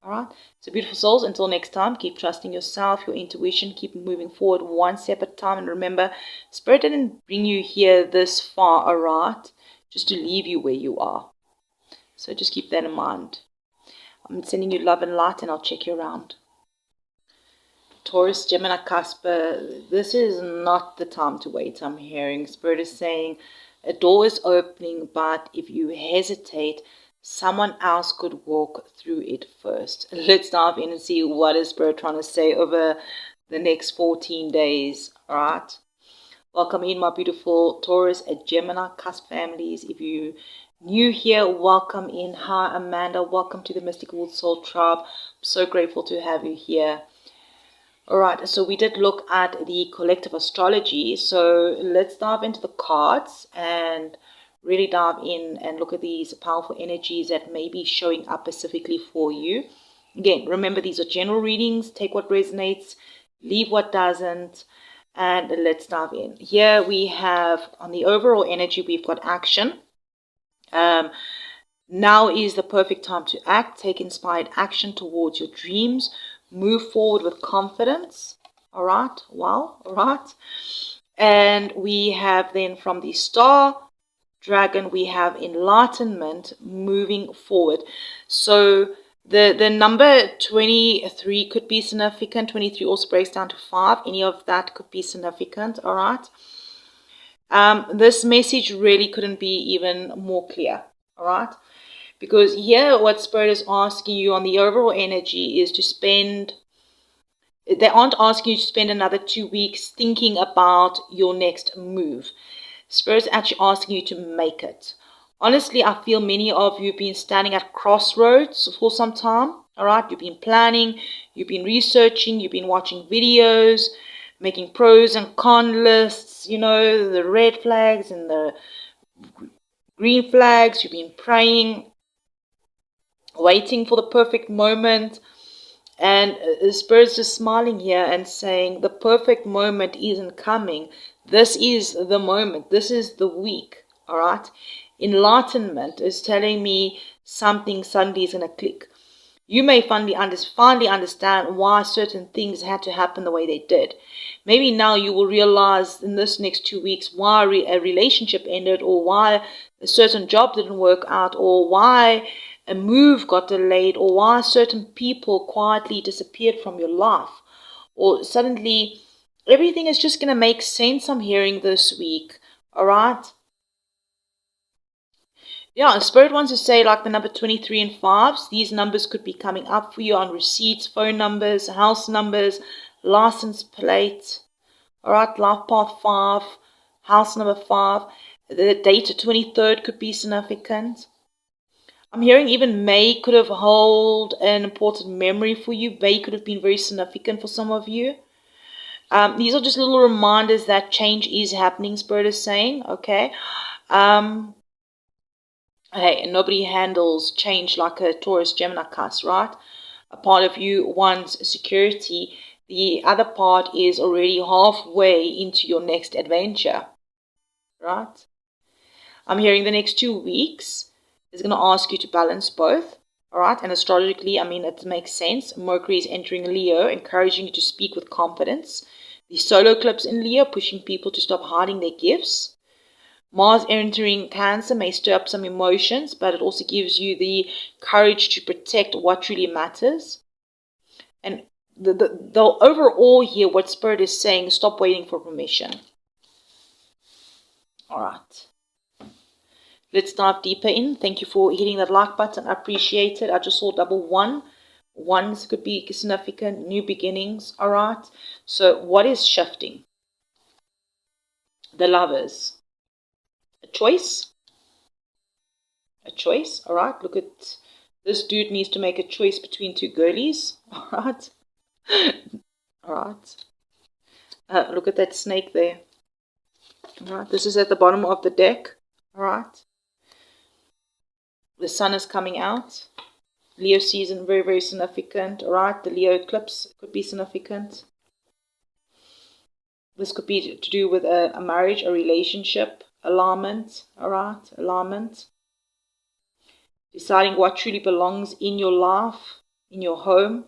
All right. So beautiful souls, until next time, keep trusting yourself, your intuition, keep moving forward one step at a time. And remember, Spirit didn't bring you here this far, all right, just to leave you where you are. So just keep that in mind. I'm sending you love and light, and I'll check you around. Taurus, Gemini, Cusp, this is not the time to wait. I'm hearing Spirit is saying a door is opening, but if you hesitate, someone else could walk through it first. Let's dive in and see what is Spirit trying to say over the next 14 days. All right. Welcome in, my beautiful Taurus and Gemini Cusp families. If you new here, welcome in. Hi, Amanda. Welcome to the Mystical Soul Tribe. I'm so grateful to have you here. All right, so we did look at the collective astrology. So let's dive into the cards and really dive in and look at these powerful energies that may be showing up specifically for you. Again, remember, these are general readings. Take what resonates, leave what doesn't. And let's dive in. Here we have, on the overall energy, we've got action. Now is the perfect time to act. Take inspired action towards your dreams. Move forward with confidence. All right. Wow. All right. And we have then from the Star Dragon, we have enlightenment, moving forward. So the number 23 could be significant. 23 also breaks down to 5. Any of that could be significant. All right. This message really couldn't be even more clear. All right. Because here what Spirit is asking you on the overall energy is to spend, they aren't asking you to spend another 2 weeks thinking about your next move. Spirit's actually asking you to make it. Honestly, I feel many of you have been standing at crossroads for some time. All right, you've been planning, you've been researching, you've been watching videos, making pros and con lists, you know, the red flags and the green flags. You've been praying, waiting for the perfect moment. And the Spirit's just smiling here and saying the perfect moment isn't coming. This is the moment. This is the week. All right. Enlightenment is telling me something suddenly is going to click. You may finally understand why certain things had to happen the way they did. Maybe now you will realize in this next 2 weeks why a relationship ended, or why a certain job didn't work out, or why a move got delayed, or why certain people quietly disappeared from your life. Or suddenly everything is just going to make sense, I'm hearing this week. All right. Yeah, Spirit wants to say, like the number 23 and 5s, these numbers could be coming up for you on receipts, phone numbers, house numbers, license plate. All right, life path 5, house number 5. The date 23rd could be significant. I'm hearing even May could have held an important memory for you. May could have been very significant for some of you. These are just little reminders that change is happening, Spirit is saying, okay? Hey, nobody handles change like a Taurus, Gemini cusp, right? A part of you wants security. The other part is already halfway into your next adventure, right? I'm hearing the next 2 weeks is going to ask you to balance both, all right? And astrologically, I mean, it makes sense. Mercury is entering Leo, encouraging you to speak with confidence. The solar eclipse in Leo, pushing people to stop hiding their gifts. Mars entering Cancer may stir up some emotions, but it also gives you the courage to protect what truly matters. And the overall here, what Spirit is saying, stop waiting for permission. All right. Let's dive deeper in. Thank you for hitting that like button. I appreciate it. I just saw double one. Ones could be significant, new beginnings. All right. So what is shifting? The Lovers. A choice. A choice. All right. Look at this dude needs to make a choice between two girlies. All right. All right. Look at that snake there. All right. This is at the bottom of the deck. All right. The sun is coming out. Leo season, very, very significant. All right. The Leo eclipse could be significant. This could be to do with a marriage, a relationship, alignment. All right. Alignment. Deciding what truly belongs in your life, in your home,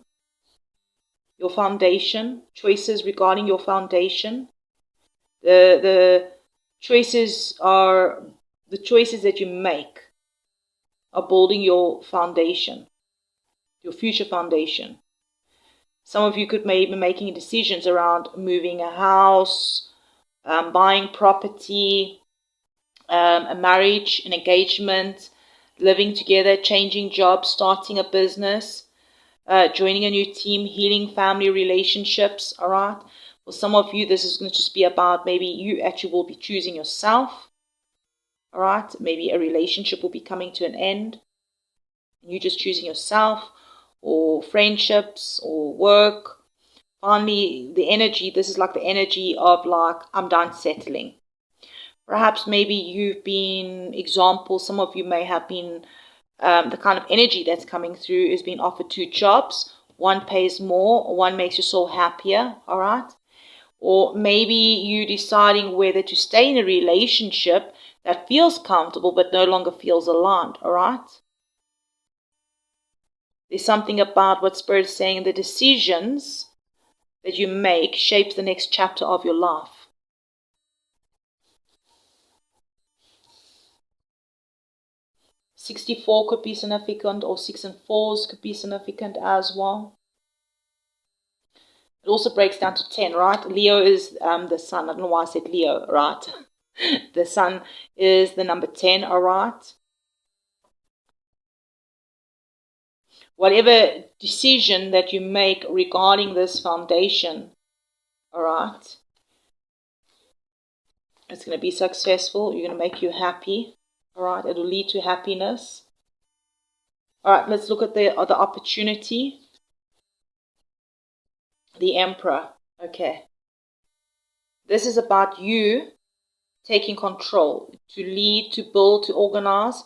your foundation. Choices regarding your foundation. The choices are the choices that you make are building your foundation, your future foundation. Some of you could maybe be making decisions around moving a house, buying property, a marriage, an engagement, living together, changing jobs, starting a business, joining a new team, healing family relationships, all right? For some of you, this is going to just be about maybe you actually will be choosing yourself. All right, maybe a relationship will be coming to an end. You just choosing yourself, or friendships, or work. Finally, the energy, this is like the energy of like, I'm done settling. Perhaps maybe you've been, example, some of you may have been, the kind of energy that's coming through is being offered 2 jobs. One pays more, one makes your soul happier, all right? Or maybe you deciding whether to stay in a relationship that feels comfortable but no longer feels aligned, all right? There's something about what Spirit is saying, the decisions that you make shapes the next chapter of your life. $64 could be significant, or 6 and 4s could be significant as well. It also breaks down to 10, right? Leo is the sun. I don't know why I said Leo, right? The sun is the number 10, all right? Whatever decision that you make regarding this foundation, all right, it's going to be successful. You're going to make you happy, all right? It will lead to happiness. All right, let's look at the other opportunity. The Emperor, okay. This is about you taking control, to lead, to build, to organize,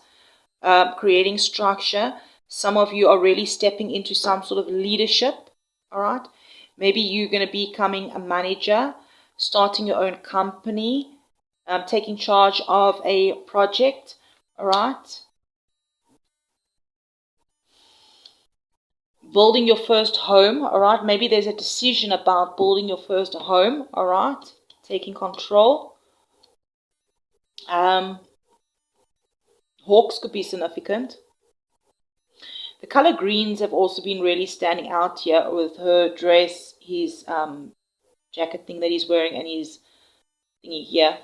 creating structure. Some of you are really stepping into some sort of leadership, all right? Maybe you're going to be becoming a manager, starting your own company, taking charge of a project, all right? Building your first home, all right? Maybe there's a decision about building your first home, all right? Taking control. Hawks could be significant. The color greens have also been really standing out here with her dress, his jacket thing that he's wearing, and his thingy here.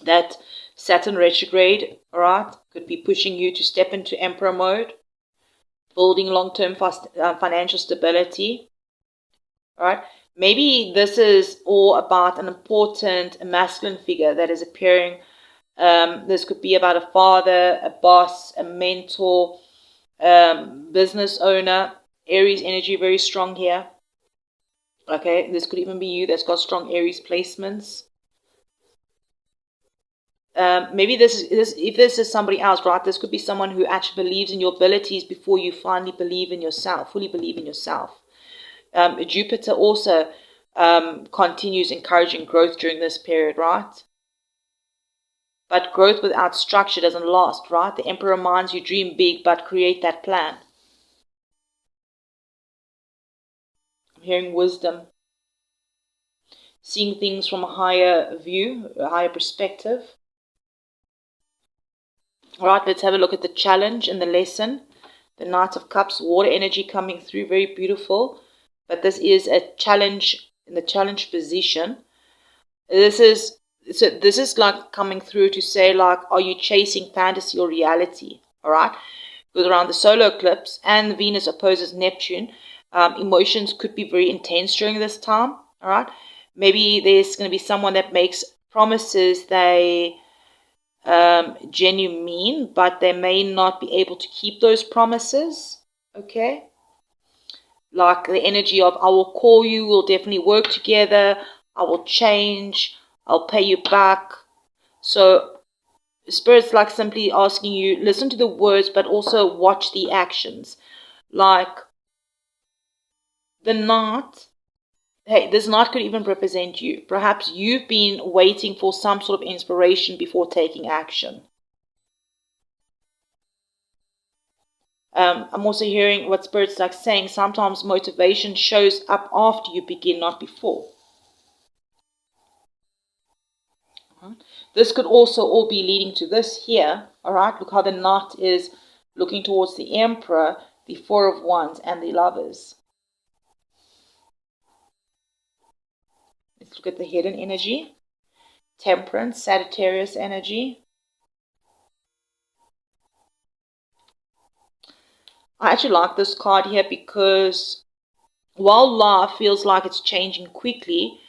That Saturn retrograde, all right, could be pushing you to step into Emperor mode, building long-term financial stability, all right? Maybe this is all about an important masculine figure that is appearing This could be about a father, a boss, a mentor, business owner. Aries energy very strong here. Okay, this could even be you that's got strong Aries placements. Maybe if this is somebody else, right? This could be someone who actually believes in your abilities before you finally believe in yourself, fully believe in yourself. Jupiter also continues encouraging growth during this period, right? But growth without structure doesn't last, right? The Emperor reminds you, dream big, but create that plan. I'm hearing wisdom. Seeing things from a higher view, a higher perspective. All right, let's have a look at the challenge and the lesson. The Knight of Cups, water energy coming through, very beautiful. But this is a challenge in the challenge position. This is like coming through to say, like, are you chasing fantasy or reality? All right, because around the solar eclipse and Venus opposes Neptune, emotions could be very intense during this time. All right, maybe there's going to be someone that makes promises they genuine, but they may not be able to keep those promises. Okay, like the energy of, I will call you, we'll definitely work together, I will change, I'll pay you back. So Spirit's like simply asking you, listen to the words, but also watch the actions. Like the Knight, hey, this Knight could even represent you. Perhaps you've been waiting for some sort of inspiration before taking action. I'm also hearing what Spirit's like saying, sometimes motivation shows up after you begin, not before. This could also all be leading to this here. All right, look how the Knight is looking towards the Emperor, the Four of Wands, and the Lovers. Let's look at the hidden energy. Temperance, Sagittarius energy. I actually like this card here because while life feels like it's changing quickly,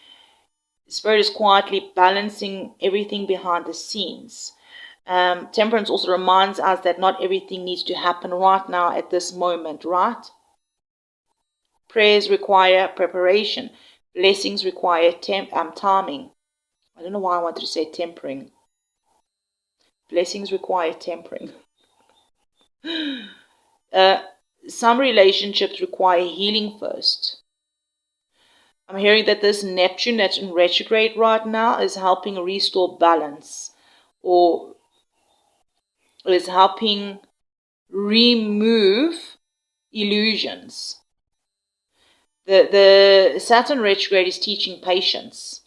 Spirit is quietly balancing everything behind the scenes. Temperance also reminds us that not everything needs to happen right now at this moment, right? Prayers require preparation. Blessings require timing. I don't know why I wanted to say tempering. Blessings require tempering. Some relationships require healing first. I'm hearing that this Neptune that's in retrograde right now is helping restore balance, or is helping remove illusions. The Saturn retrograde is teaching patience.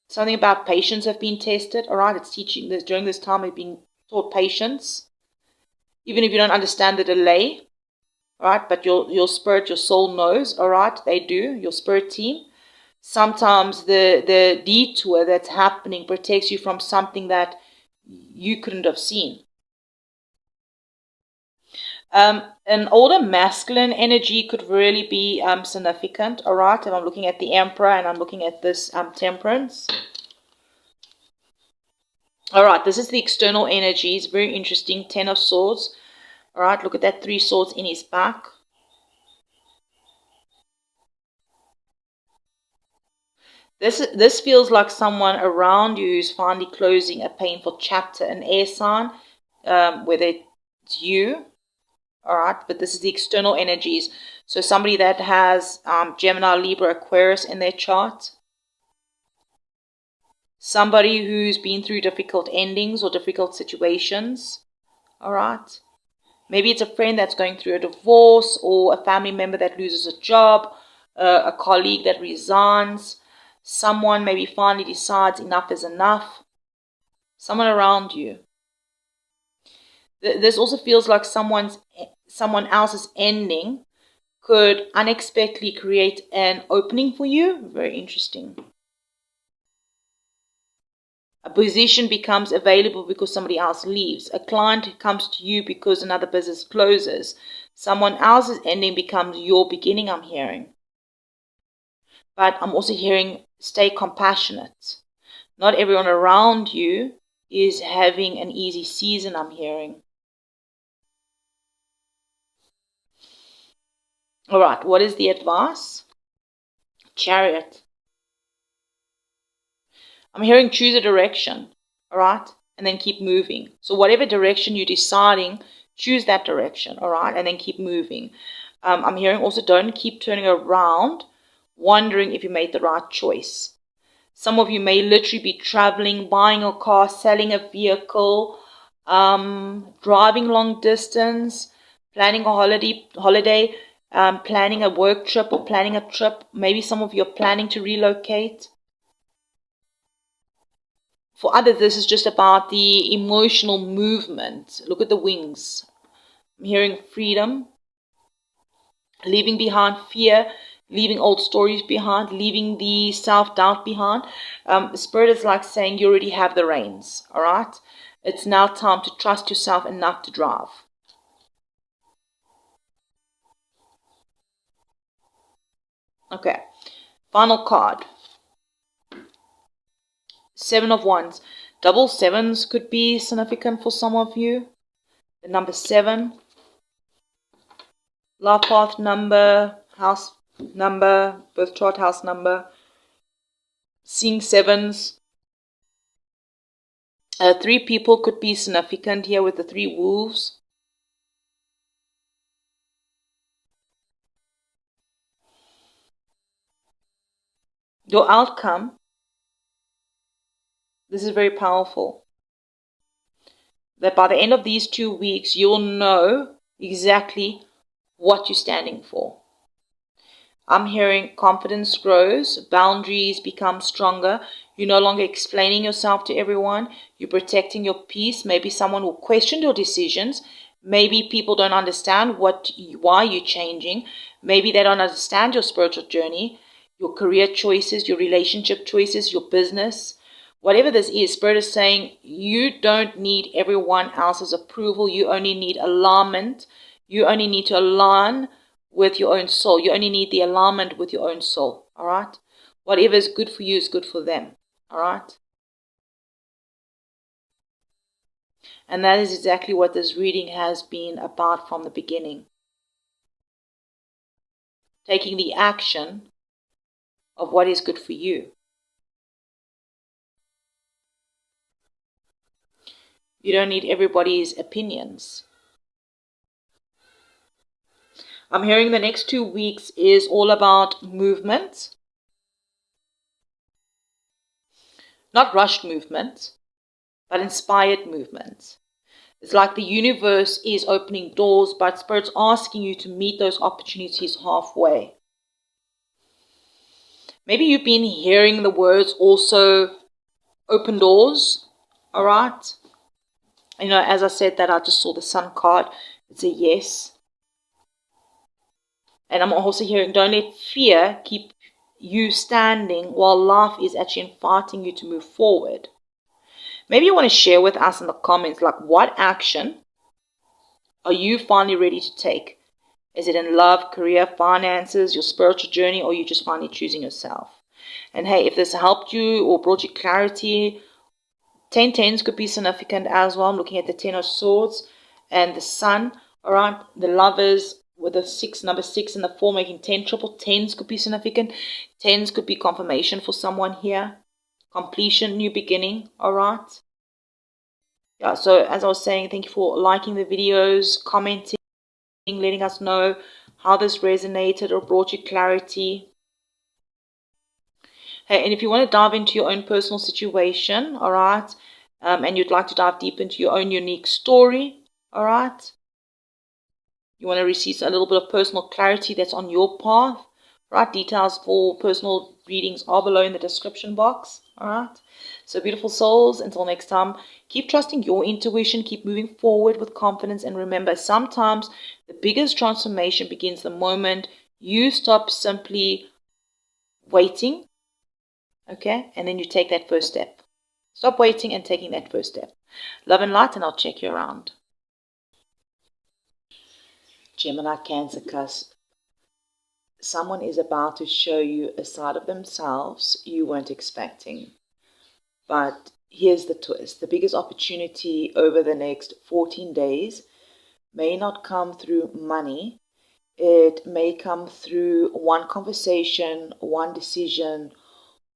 Something about patience have been tested. All right, it's teaching this during this time. We've been taught patience, even if you don't understand the delay. All right, but your spirit, your soul knows. All right, they do. Your spirit team. Sometimes the detour that's happening protects you from something that you couldn't have seen. An older masculine energy could really be significant. All right, if I'm looking at the Emperor and I'm looking at this Temperance. All right, this is the external energy. It's very interesting. 10 of Swords. All right, look at that 3 swords in his back. This feels like someone around you who's finally closing a painful chapter, an air sign, whether it's you, all right, but this is the external energies. So somebody that has Gemini, Libra, Aquarius in their chart. Somebody who's been through difficult endings or difficult situations, all right. Maybe it's a friend that's going through a divorce, or a family member that loses a job, a colleague that resigns. Someone maybe finally decides enough is enough. Someone around you. This also feels like someone else's ending could unexpectedly create an opening for you. Very interesting. A position becomes available because somebody else leaves. A client comes to you because another business closes. Someone else's ending becomes your beginning, I'm hearing. But I'm also hearing stay compassionate. Not everyone around you is having an easy season, I'm hearing. All right, what is the advice? Chariot. I'm hearing choose a direction, all right, and then keep moving. So whatever direction you're deciding, choose that direction, all right, and then keep moving. I'm hearing also don't keep turning around, wondering if you made the right choice. Some of you may literally be traveling, buying a car, selling a vehicle, driving long distance, planning a holiday, planning a work trip or planning a trip. Maybe some of you are planning to relocate. For others, this is just about the emotional movement. Look at the wings. I'm hearing freedom, leaving behind fear, leaving old stories behind, leaving the self-doubt behind. Spirit is like saying you already have the reins, all right? It's now time to trust yourself enough to drive. Okay, final card. 7 of Wands. Double sevens could be significant for some of you. The number 7. Love path number, house number, birth chart house number. Seeing sevens. 3 people could be significant here with the 3 wolves. Your outcome. This is very powerful. That by the end of these 2 weeks, you'll know exactly what you're standing for. I'm hearing confidence grows, boundaries become stronger. You're no longer explaining yourself to everyone. You're protecting your peace. Maybe someone will question your decisions. Maybe people don't understand why you're changing. Maybe they don't understand your spiritual journey, your career choices, your relationship choices, your business. Whatever this is, Spirit is saying you don't need everyone else's approval. You only need alignment. You only need to align with your own soul. You only need the alignment with your own soul. All right? Whatever is good for you is good for them. All right? And that is exactly what this reading has been about from the beginning. Taking the action of what is good for you. You don't need everybody's opinions. I'm hearing the next 2 weeks is all about movement. Not rushed movement, but inspired movement. It's like the universe is opening doors, but Spirit's asking you to meet those opportunities halfway. Maybe you've been hearing the words also open doors, all right? You know, as I said that, I just saw the Sun card. It's a yes. And I'm also hearing don't let fear keep you standing while life is actually inviting you to move forward. Maybe you want to share with us in the comments, like, what action are you finally ready to take? Is it in love, career, finances, your spiritual journey, or are you just finally choosing yourself? And hey, if this helped you or brought you clarity, 10/10s could be significant as well. I'm looking at the 10 of Swords and the Sun. All right, the Lovers with the 6, number 6 and the 4 making 10. Triple 10s could be significant. 10s could be confirmation for someone here. Completion, new beginning. All right. Yeah, so as I was saying, thank you for liking the videos, commenting, letting us know how this resonated or brought you clarity. Hey, and if you want to dive into your own personal situation, all right, and you'd like to dive deep into your own unique story, all right, you want to receive a little bit of personal clarity that's on your path, right? Details for personal readings are below in the description box, all right? So beautiful souls, until next time, keep trusting your intuition, keep moving forward with confidence, and remember, sometimes the biggest transformation begins the moment you stop simply waiting, okay, and then you take that first step. Stop waiting and taking that first step. Love and light, and I'll check you around. Gemini, Cancer, Cusp. Someone is about to show you a side of themselves you weren't expecting. But here's the twist. The biggest opportunity over the next 14 days may not come through money. It may come through one conversation, one decision,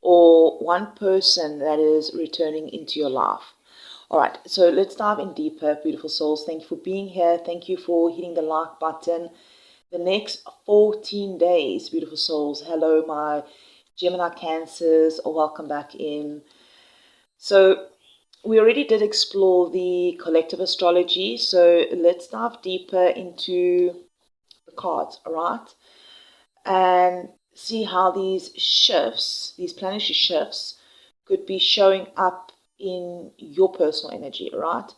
or one person that is returning into your life. All right, so let's dive in deeper, beautiful souls. Thank you for being here. Thank you for hitting the like button. The next 14 days, beautiful souls. Hello, my Gemini Cancers. Welcome back in. So we already did explore the collective astrology. So let's dive deeper into the cards, all right? And see how these shifts, these planetary shifts, could be showing up in your personal energy, right?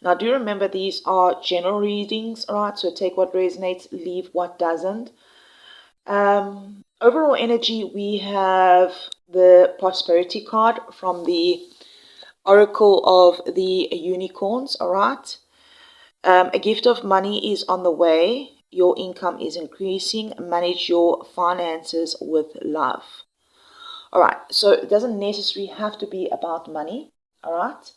Now, do remember these are general readings, right? So take what resonates, leave what doesn't. Overall energy, we have the prosperity card from the Oracle of the Unicorns, all right? A gift of money is on the way. Your income is increasing. Manage your finances with love. All right, so it doesn't necessarily have to be about money, all right?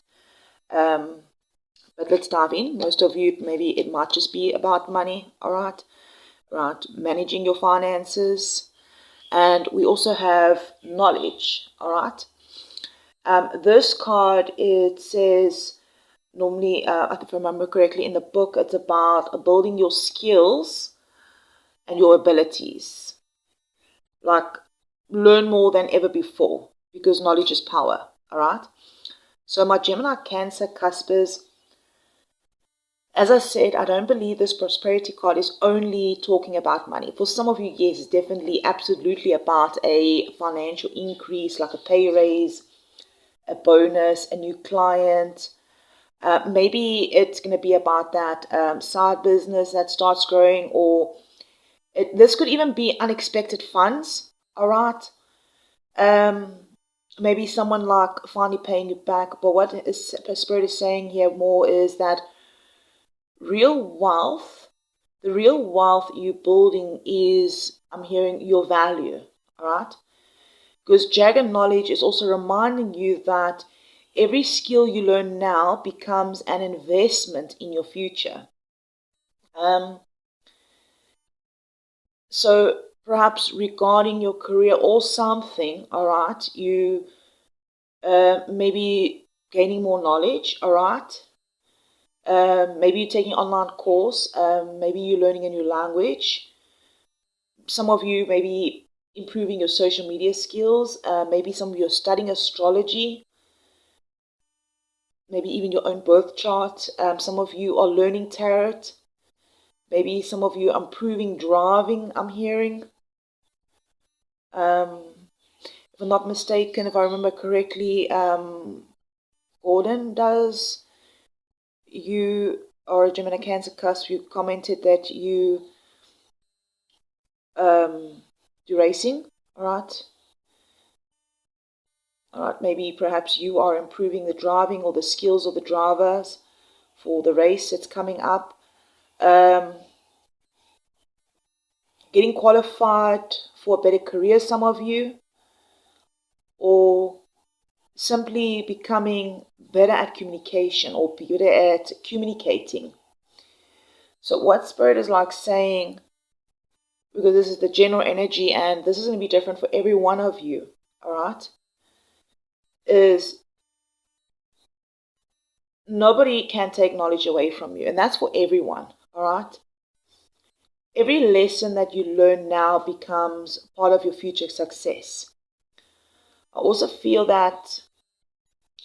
But let's dive in. Most of you, maybe it might just be about money, all right? Right, managing your finances. And we also have knowledge, all right? This card, it says, normally, if I remember correctly, in the book, it's about building your skills and your abilities. Like, learn more than ever before, because knowledge is power, all right? So my Gemini Cancer Cuspers, as I said, I don't believe this prosperity card is only talking about money. For some of you, yes, it's definitely, absolutely about a financial increase, like a pay raise, a bonus, a new client. Maybe it's going to be about that side business that starts growing, or this could even be unexpected funds, all right? Maybe someone like finally paying you back. But what Spirit is saying here more is that real wealth, the real wealth you're building is, I'm hearing, your value, all right? Because Dragon Knowledge is also reminding you that every skill you learn now becomes an investment in your future. So perhaps regarding your career or something, all right, you maybe gaining more knowledge, all right? Maybe you're taking an online course. Maybe you're learning a new language. Some of you maybe improving your social media skills. Maybe some of you are studying astrology. Maybe even your own birth chart. Some of you are learning tarot. Maybe some of you are improving driving, I'm hearing. If I'm not mistaken, if I remember correctly, Gordon does. You are a Gemini Cancer Cusp. You commented that you do racing, all right? All right, maybe perhaps you are improving the driving or the skills of the drivers for the race that's coming up. Getting qualified for a better career, some of you, or simply becoming better at communication or better at communicating. So what Spirit is like saying, because this is the general energy and this is going to be different for every one of you, all right, is nobody can take knowledge away from you, and that's for everyone, all right? Every lesson that you learn now becomes part of your future success. I also feel that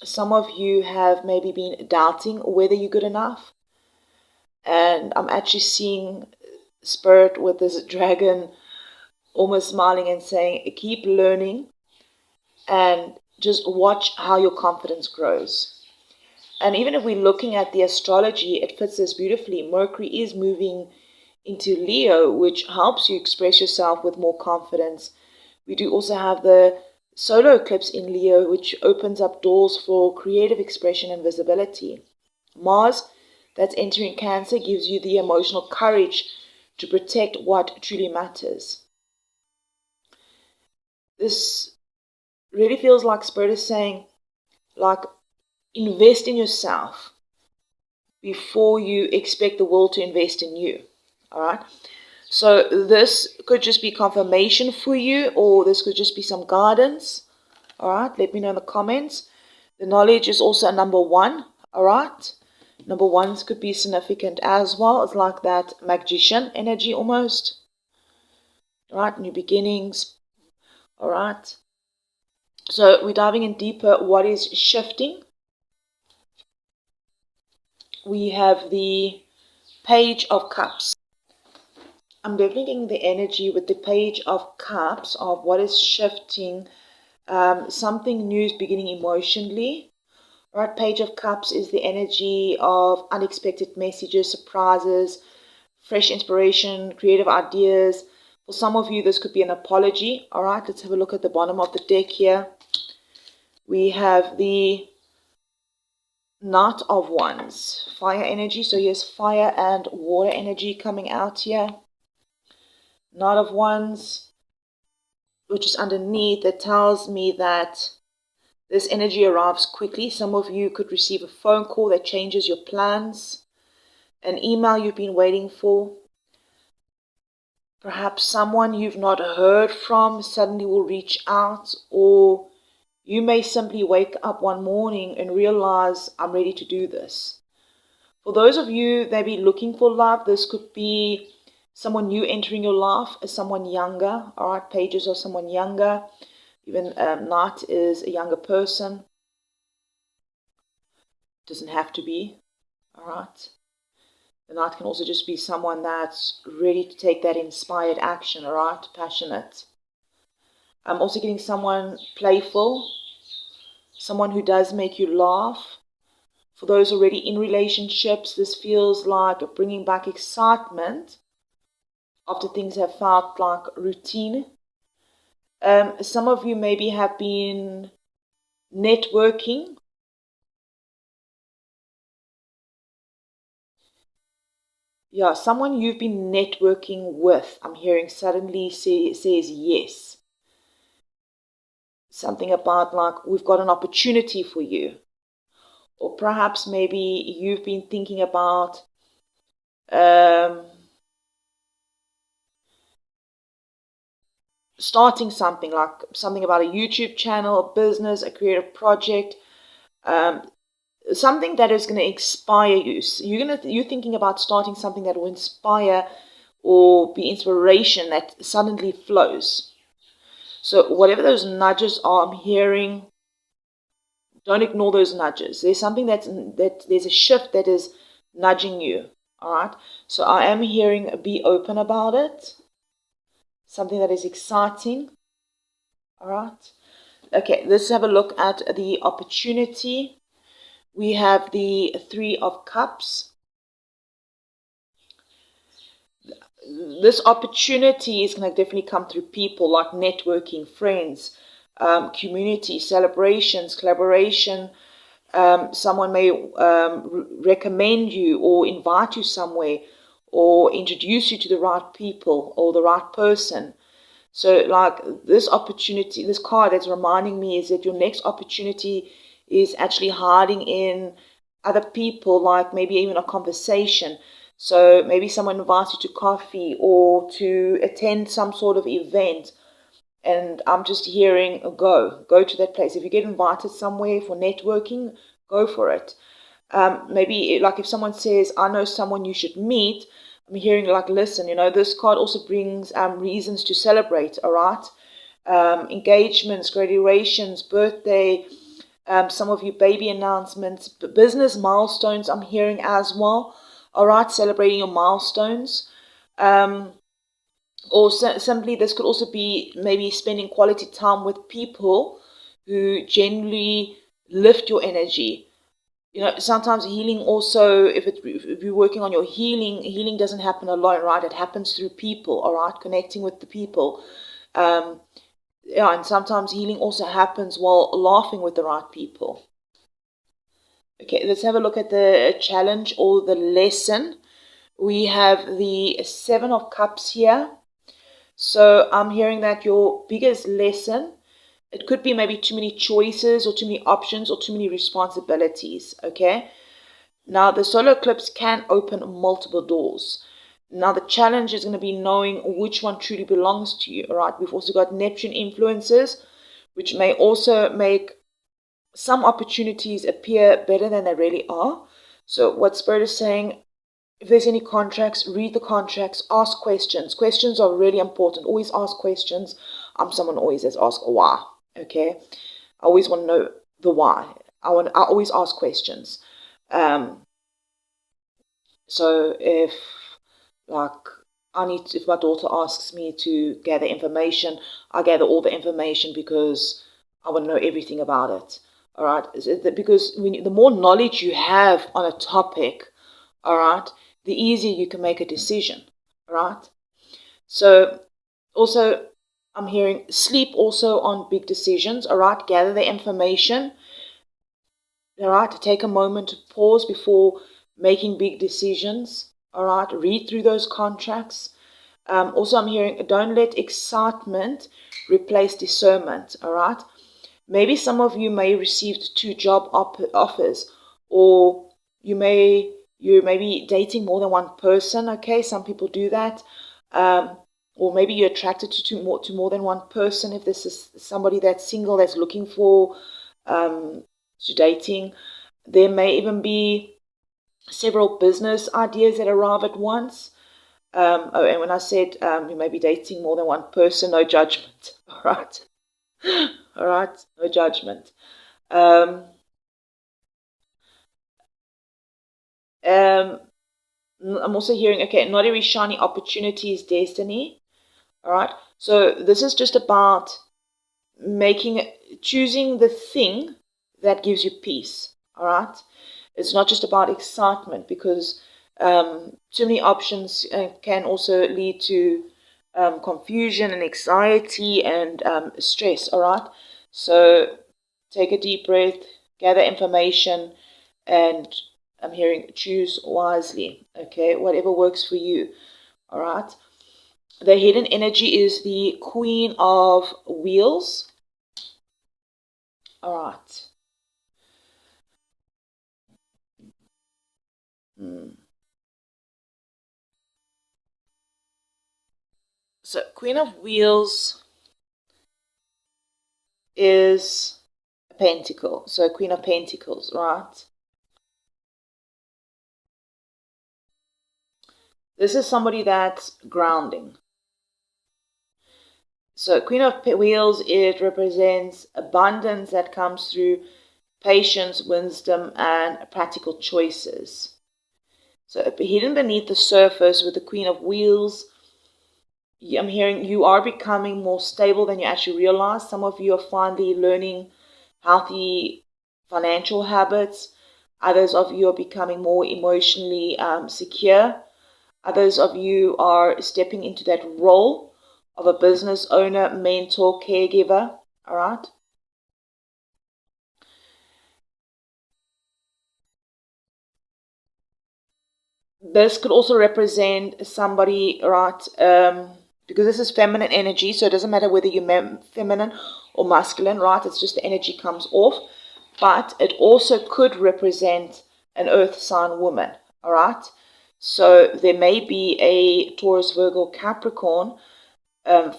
some of you have maybe been doubting whether you're good enough, and I'm actually seeing Spirit with this dragon almost smiling and saying, keep learning and just watch how your confidence grows. And even if we're looking at the astrology, it fits this beautifully. Mercury is moving into Leo, which helps you express yourself with more confidence. We do also have the solar eclipse in Leo, which opens up doors for creative expression and visibility. Mars, that's entering Cancer, gives you the emotional courage to protect what truly matters. This really feels like Spirit is saying, like, invest in yourself before you expect the world to invest in you. All right. So this could just be confirmation for you, or this could just be some guidance. All right. Let me know in the comments. The knowledge is also a number 1. All right. Number 1s could be significant as well. It's like that magician energy almost. All right. New beginnings. All right. So we're diving in deeper. What is shifting? We have the Page of Cups. I'm definitely getting the energy with the Page of Cups of what is shifting. Something new is beginning emotionally. Right, Page of Cups is the energy of unexpected messages, surprises, fresh inspiration, creative ideas. For some of you, this could be an apology. All right, let's have a look at the bottom of the deck here. We have the Knight of Wands, fire energy. So here's fire and water energy coming out here. Knight of Wands, which is underneath, that tells me that this energy arrives quickly. Some of you could receive a phone call that changes your plans, an email you've been waiting for. Perhaps someone you've not heard from suddenly will reach out, or you may simply wake up one morning and realize, I'm ready to do this. For those of you that be looking for love, this could be someone new entering your life, as someone younger. All right, pages are someone younger. Even Knight is a younger person. Doesn't have to be. All right. The Knight can also just be someone that's ready to take that inspired action. All right, passionate. I'm also getting someone playful, someone who does make you laugh. For those already in relationships, this feels like bringing back excitement after things have felt like routine. Some of you maybe have been networking. Yeah, someone you've been networking with, I'm hearing suddenly says yes. Something about like, we've got an opportunity for you. Or perhaps maybe you've been thinking about starting something, like something about a YouTube channel, a business, a creative project, something that is going to inspire you. So you're thinking about starting something that will inspire or be inspiration that suddenly flows. So whatever those nudges are, I'm hearing, don't ignore those nudges. There's something there's a shift that is nudging you. All right. So I am hearing, be open about it. Something that is exciting. All right. Okay, let's have a look at the opportunity. We have the 3 of Cups. This opportunity is going to definitely come through people, like networking, friends, community, celebrations, collaboration. Someone may recommend you or invite you somewhere or introduce you to the right people or the right person. So like this opportunity, this card that's reminding me is that your next opportunity is actually hiding in other people, like maybe even a conversation. So maybe someone invites you to coffee or to attend some sort of event. And I'm just hearing, go to that place. If you get invited somewhere for networking, go for it. Maybe like if someone says, I know someone you should meet, I'm hearing like, listen, this card also brings reasons to celebrate, all right? Engagements, graduations, birthday, some of you baby announcements, business milestones I'm hearing as well, all right? Celebrating your milestones. Or simply this could also be maybe spending quality time with people who genuinely lift your energy. Sometimes healing also, if you're working on your healing doesn't happen alone, right? It happens through people, all right? Connecting with the people. And sometimes healing also happens while laughing with the right people. Okay, let's have a look at the challenge or the lesson. We have the 7 of Cups here. So I'm hearing that your biggest lesson it could be maybe too many choices or too many options or too many responsibilities, okay? Now, the solar eclipse can open multiple doors. Now, the challenge is going to be knowing which one truly belongs to you, all right? We've also got Neptune influences, which may also make some opportunities appear better than they really are. So what Spirit is saying, if there's any contracts, read the contracts, ask questions. Questions are really important. Always ask questions. I'm someone who always has asked a why, okay? I always want to know the why. I always ask questions. So if if my daughter asks me to gather information, I gather all the information because I want to know everything about it. All right, because the more knowledge you have on a topic, all right, the easier you can make a decision. All right. So also, I'm hearing sleep also on big decisions. All right, gather the information. All right, take a moment to pause before making big decisions. All right, read through those contracts. Also, I'm hearing don't let excitement replace discernment. All right, maybe some of you may receive 2 job offers, or you may be dating more than one person. Okay, some people do that. Or maybe you're attracted to more than one person. If this is somebody that's single, that's looking for to dating, there may even be several business ideas that arrive at once. And when I said you may be dating more than one person, no judgment. All right, all right, no judgment. I'm also hearing, okay, not every shiny opportunity is destiny. All right, so this is just about choosing the thing that gives you peace. All right, it's not just about excitement, because too many options can also lead to confusion and anxiety and stress. All right, so take a deep breath, gather information, and I'm hearing choose wisely. Okay, whatever works for you. All right. The hidden energy is the Queen of Wheels. All right. So Queen of Wheels is a pentacle. So Queen of Pentacles, right? This is somebody that's grounding. So Queen of Wheels, it represents abundance that comes through patience, wisdom, and practical choices. So hidden beneath the surface with the Queen of Wheels, I'm hearing you are becoming more stable than you actually realize. Some of you are finally learning healthy financial habits. Others of you are becoming more emotionally secure. Others of you are stepping into that role of a business owner, mentor, caregiver. All right. This could also represent somebody, right? Because this is feminine energy, so it doesn't matter whether you're feminine or masculine, right? It's just the energy comes off. But it also could represent an earth sign woman, all right? So there may be a Taurus, Virgo, Capricorn,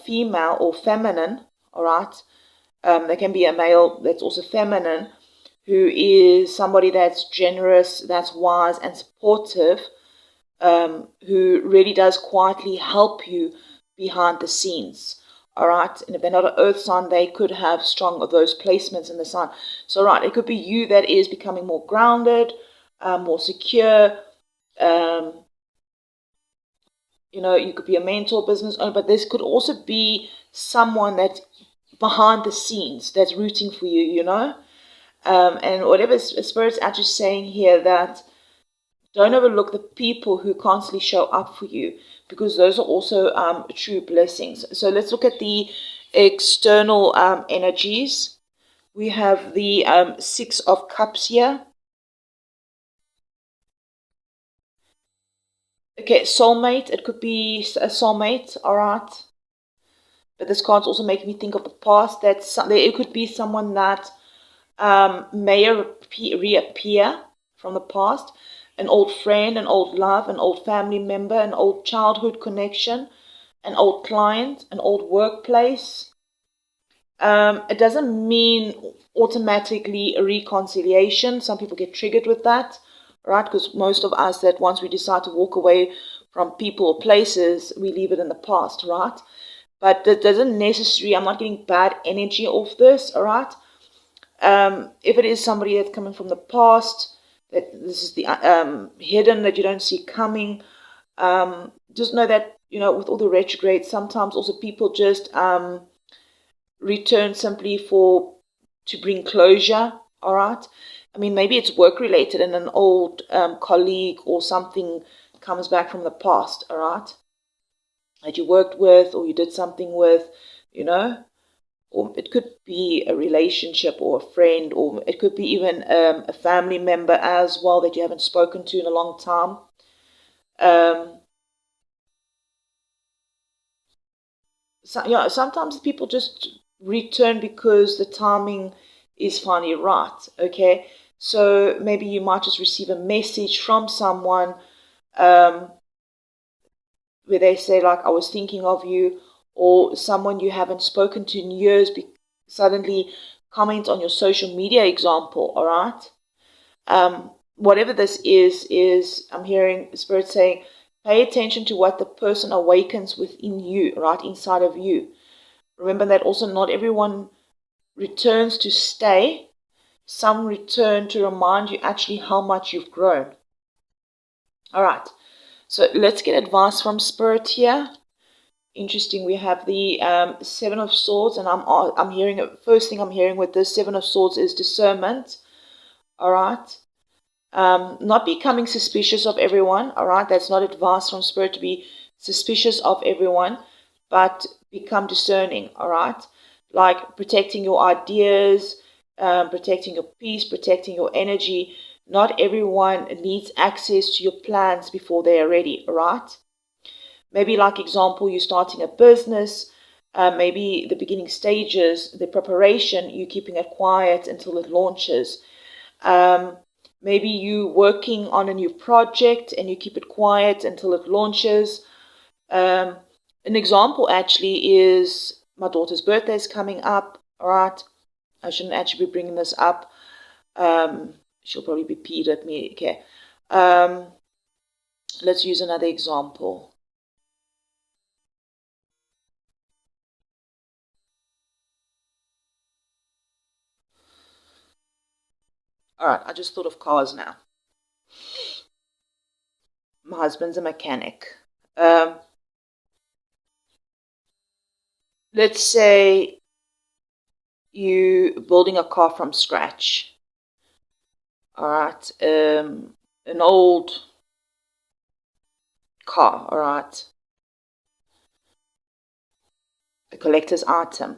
female or feminine, all right? There can be a male that's also feminine, who is somebody that's generous, that's wise and supportive, who really does quietly help you behind the scenes. All right, and if they're not an earth sign, they could have strong of those placements in the sign. So, right, it could be you that is becoming more grounded, more secure. You could be a mentor, business owner, but this could also be someone that's behind the scenes that's rooting for you. And whatever Spirit's actually saying here, that don't overlook the people who constantly show up for you, because those are also true blessings. So let's look at the external energies. We have the 6 of Cups here. Okay, soulmate. It could be a soulmate, all right. But this card's also making me think of the past. That it could be someone that may reappear from the past. An old friend, an old love, an old family member, an old childhood connection, an old client, an old workplace. It doesn't mean automatically a reconciliation. Some people get triggered with that, right? Because most of us, that once we decide to walk away from people or places, we leave it in the past, right? But that doesn't necessarily, I'm not getting bad energy off this, all right? If it is somebody that's coming from the past, that this is the hidden, that you don't see coming, just know that, you know, with all the retrogrades, sometimes also people just return simply to bring closure, all right? I mean, maybe it's work related and an old colleague or something comes back from the past, all right? That you worked with or you did something with, you know? Or it could be a relationship or a friend, or it could be even a family member as well that you haven't spoken to in a long time. So, yeah, sometimes people just return because the timing is finally right, okay? So maybe you might just receive a message from someone where they say, like, I was thinking of you, or someone you haven't spoken to in years suddenly comment on your social media example, all right? Whatever this is I'm hearing Spirit saying, pay attention to what the person awakens within you, right, inside of you. Remember that also not everyone returns to stay. Some return to remind you actually how much you've grown. All right, so let's get advice from Spirit here. Interesting, we have the Seven of Swords, and I'm hearing, first thing I'm hearing with this Seven of Swords is discernment. All right. Not becoming suspicious of everyone, all right? That's not advice from Spirit to be suspicious of everyone, but become discerning, all right? Like protecting your ideas, protecting your peace, protecting your energy. Not everyone needs access to your plans before they are ready, all right? Maybe like example, you're starting a business, maybe the beginning stages, the preparation, you're keeping it quiet until it launches. Maybe you working on a new project and you keep it quiet until it launches. An example actually is my daughter's birthday is coming up. All right, I shouldn't actually be bringing this up. She'll probably be peeved at me. Okay, let's use another example. All right, I just thought of cars now. My husband's a mechanic. Let's say you building a car from scratch. All right, an old car, all right, a collector's item,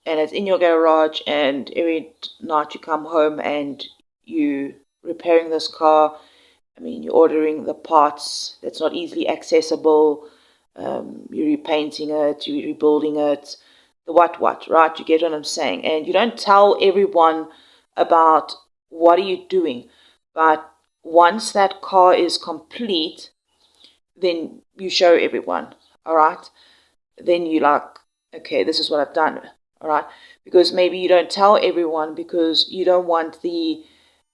and it's in your garage, and every night you come home and you repairing this car. I mean, you're ordering the parts that's not easily accessible, you're repainting it, you're rebuilding it, the what, right? You get what I'm saying? And you don't tell everyone about what are you doing, but once that car is complete, then you show everyone, all right? Then you like, okay, this is what I've done, all right? Because maybe you don't tell everyone because you don't want the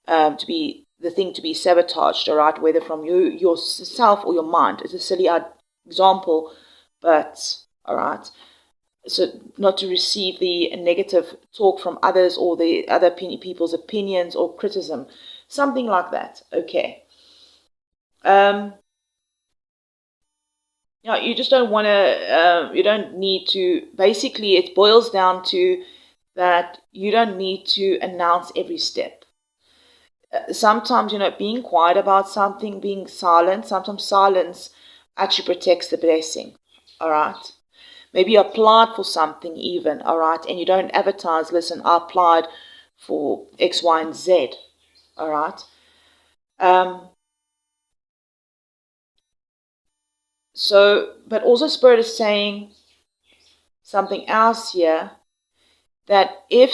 thing to be sabotaged, all right? Whether from you yourself or your mind. It's a silly example, but all right. So not to receive the negative talk from others or the other people's opinions or criticism, something like that. Okay. Yeah, you just don't want to, you don't need to, basically it boils down to that you don't need to announce every step. Sometimes, being quiet about something, being silent, sometimes silence actually protects the blessing, all right? Maybe you applied for something even, all right, and you don't advertise, listen, I applied for X, Y, and Z, all right? So, but also Spirit is saying, something else here, that if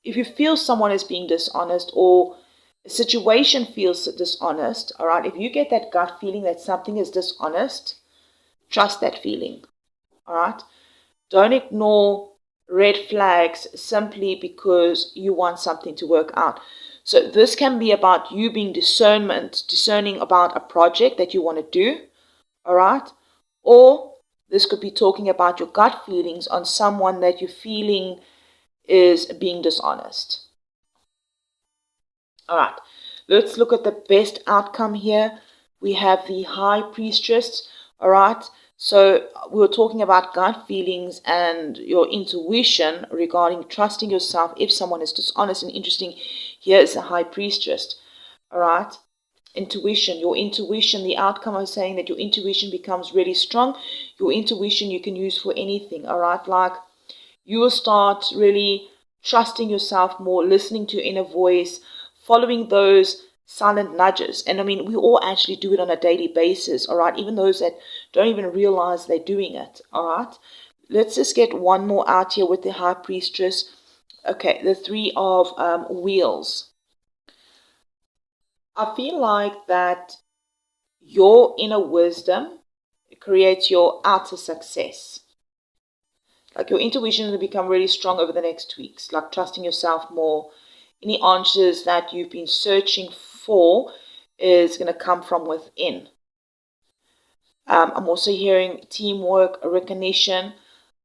you feel someone is being dishonest, or a situation feels dishonest, all right, if you get that gut feeling that something is dishonest, trust that feeling, all right? Don't ignore red flags simply because you want something to work out. So this can be about you being discerning about a project that you want to do, all right? Or this could be talking about your gut feelings on someone that you're feeling is being dishonest. All right, let's look at the best outcome here. We have the High Priestess, all right? So we were talking about gut feelings and your intuition regarding trusting yourself if someone is dishonest. And interesting, here is the High Priestess, all right? Intuition, your intuition, the outcome of saying that your intuition becomes really strong. Your intuition you can use for anything, all right? Like you will start really trusting yourself more, listening to your inner voice, following those silent nudges. And I mean, we all actually do it on a daily basis, all right? Even those that don't even realize they're doing it, all right? Let's just get one more out here with the High Priestess. Okay, the Three of Wheels. I feel like that your inner wisdom creates your outer success. Like your intuition will become really strong over the next 2 weeks, like trusting yourself more. Any answers that you've been searching for is going to come from within. I'm also hearing teamwork, recognition,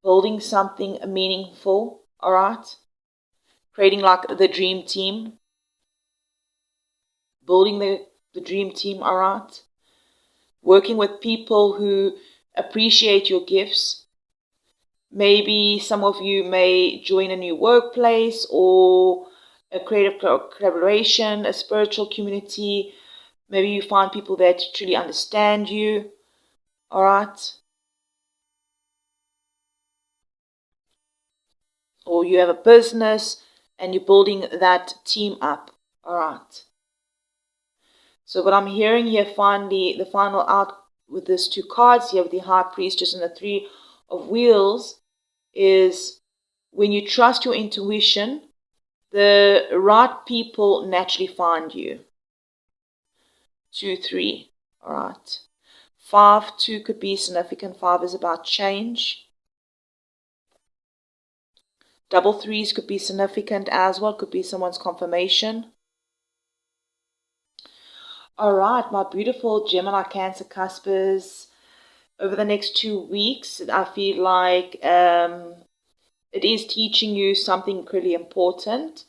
building something meaningful, all right? Creating like the dream team. Building the dream team, all right? Working with people who appreciate your gifts. Maybe some of you may join a new workplace or a creative collaboration, a spiritual community. Maybe you find people that truly understand you. All right. Or you have a business and you're building that team up. All right. So what I'm hearing here finally, the final out with these two cards here with the High Priestess and the Three of Wheels is when you trust your intuition, the right people naturally find you. 2, 3. All right. 5, 2 could be significant. 5 is about change. Double threes could be significant as well. Could be someone's confirmation. All right, my beautiful Gemini, Cancer, Cuspers. Over the next 2 weeks, I feel like it is teaching you something really important.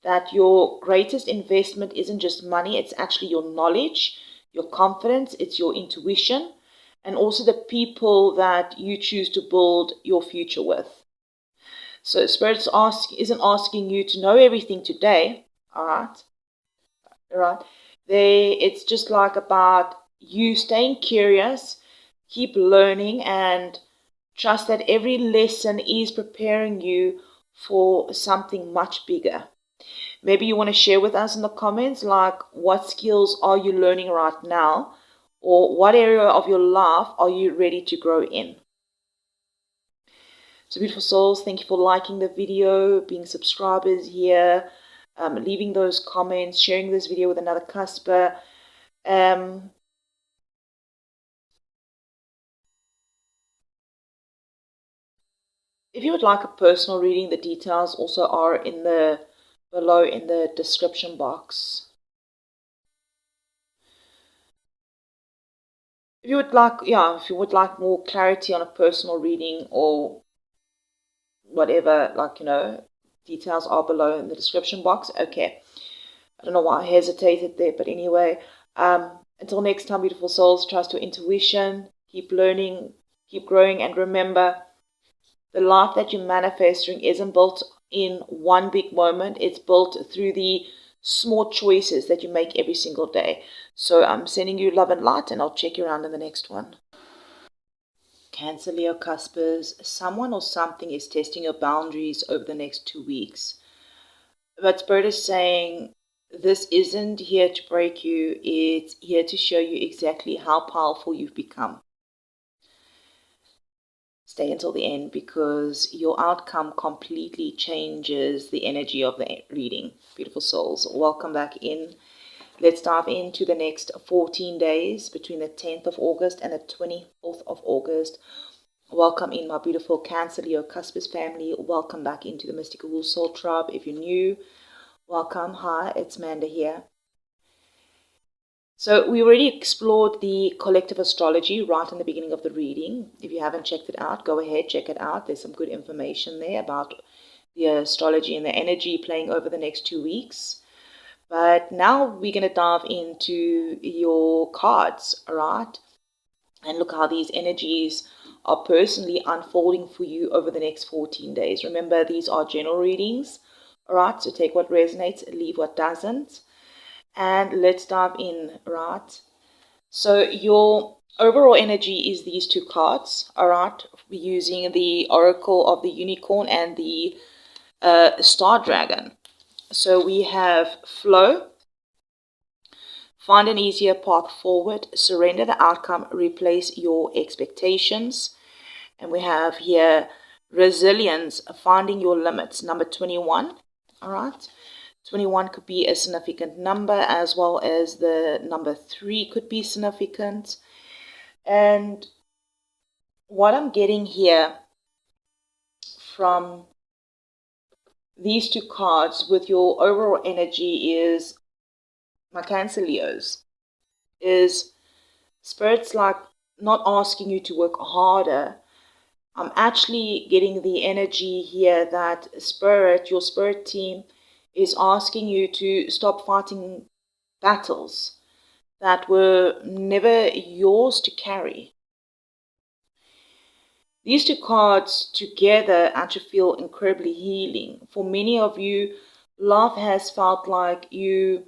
That your greatest investment isn't just money. It's actually your knowledge, your confidence. It's your intuition. And also the people that you choose to build your future with. So Spirit isn't asking you to know everything today, all right? All right. It's just like about you staying curious, keep learning, and trust that every lesson is preparing you for something much bigger. Maybe you want to share with us in the comments, like what skills are you learning right now, or what area of your life are you ready to grow in? So beautiful souls, thank you for liking the video, being subscribers here, leaving those comments, sharing this video with another cusper. If you would like a personal reading, the details also are below in the description box. If you would like more clarity on a personal reading or whatever, details are below in the description box. Okay. I don't know why I hesitated there, but anyway, until next time, beautiful souls, trust your intuition, keep learning, keep growing, and remember, the life that you're manifesting isn't built in one big moment. It's built through the small choices that you make every single day. So I'm sending you love and light, and I'll check you around in the next one. Cancer, Leo, Cuspers, someone or something is testing your boundaries over the next 2 weeks. But Spirit is saying, this isn't here to break you, it's here to show you exactly how powerful you've become. stay until the end, because your outcome completely changes the energy of the reading. Beautiful souls, welcome back in. Let's dive into the next 14 days between the 10th of August and the 24th of August. Welcome in, my beautiful Cancer, Leo, Cuspis family. Welcome back into the Mystical Wool Soul Tribe. If you're new, welcome. Hi, it's Manda here. So we already explored the collective astrology right in the beginning of the reading. If you haven't checked it out, go ahead, check it out. There's some good information there about the astrology and the energy playing over the next 2 weeks. But now we're going to dive into your cards, all right? And look how these energies are personally unfolding for you over the next 14 days. Remember, these are general readings, all right? So take what resonates, leave what doesn't. And let's dive in, right? So your overall energy is these two cards, all right? We're using the Oracle of the Unicorn and the Star Dragon. So we have flow, find an easier path forward, surrender the outcome, replace your expectations. And we have here resilience, finding your limits, number 21, all right? 21 could be a significant number, as well as the number 3 could be significant. And what I'm getting here from these two cards with your overall energy is, my Cancer Leos, is Spirit's like not asking you to work harder. I'm actually getting the energy here that Spirit, your Spirit team, is asking you to stop fighting battles that were never yours to carry. These two cards together actually feel incredibly healing. For many of you, life has felt like you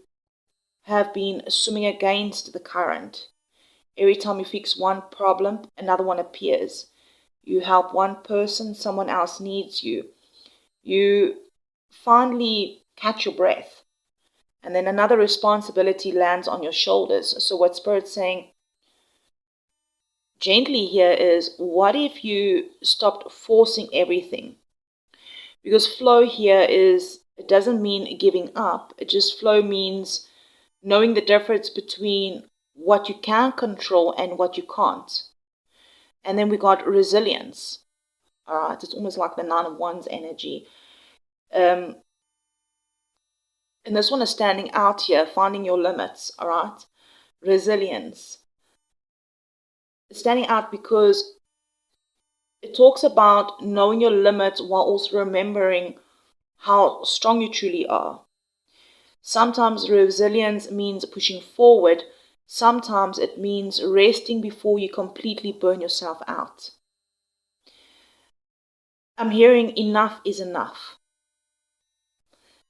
have been swimming against the current. Every time you fix one problem, another one appears. You help one person, someone else needs you. You finally catch your breath, and then another responsibility lands on your shoulders. So what Spirit's saying gently here is, what if you stopped forcing everything? Because flow here is, it doesn't mean giving up. It just, flow means knowing the difference between what you can control and what you can't. And then we got resilience. All right, it's almost like the 9 of Wands energy. And this one is standing out here, finding your limits, all right? Resilience. It's standing out because it talks about knowing your limits while also remembering how strong you truly are. Sometimes resilience means pushing forward. Sometimes it means resting before you completely burn yourself out. I'm hearing enough is enough.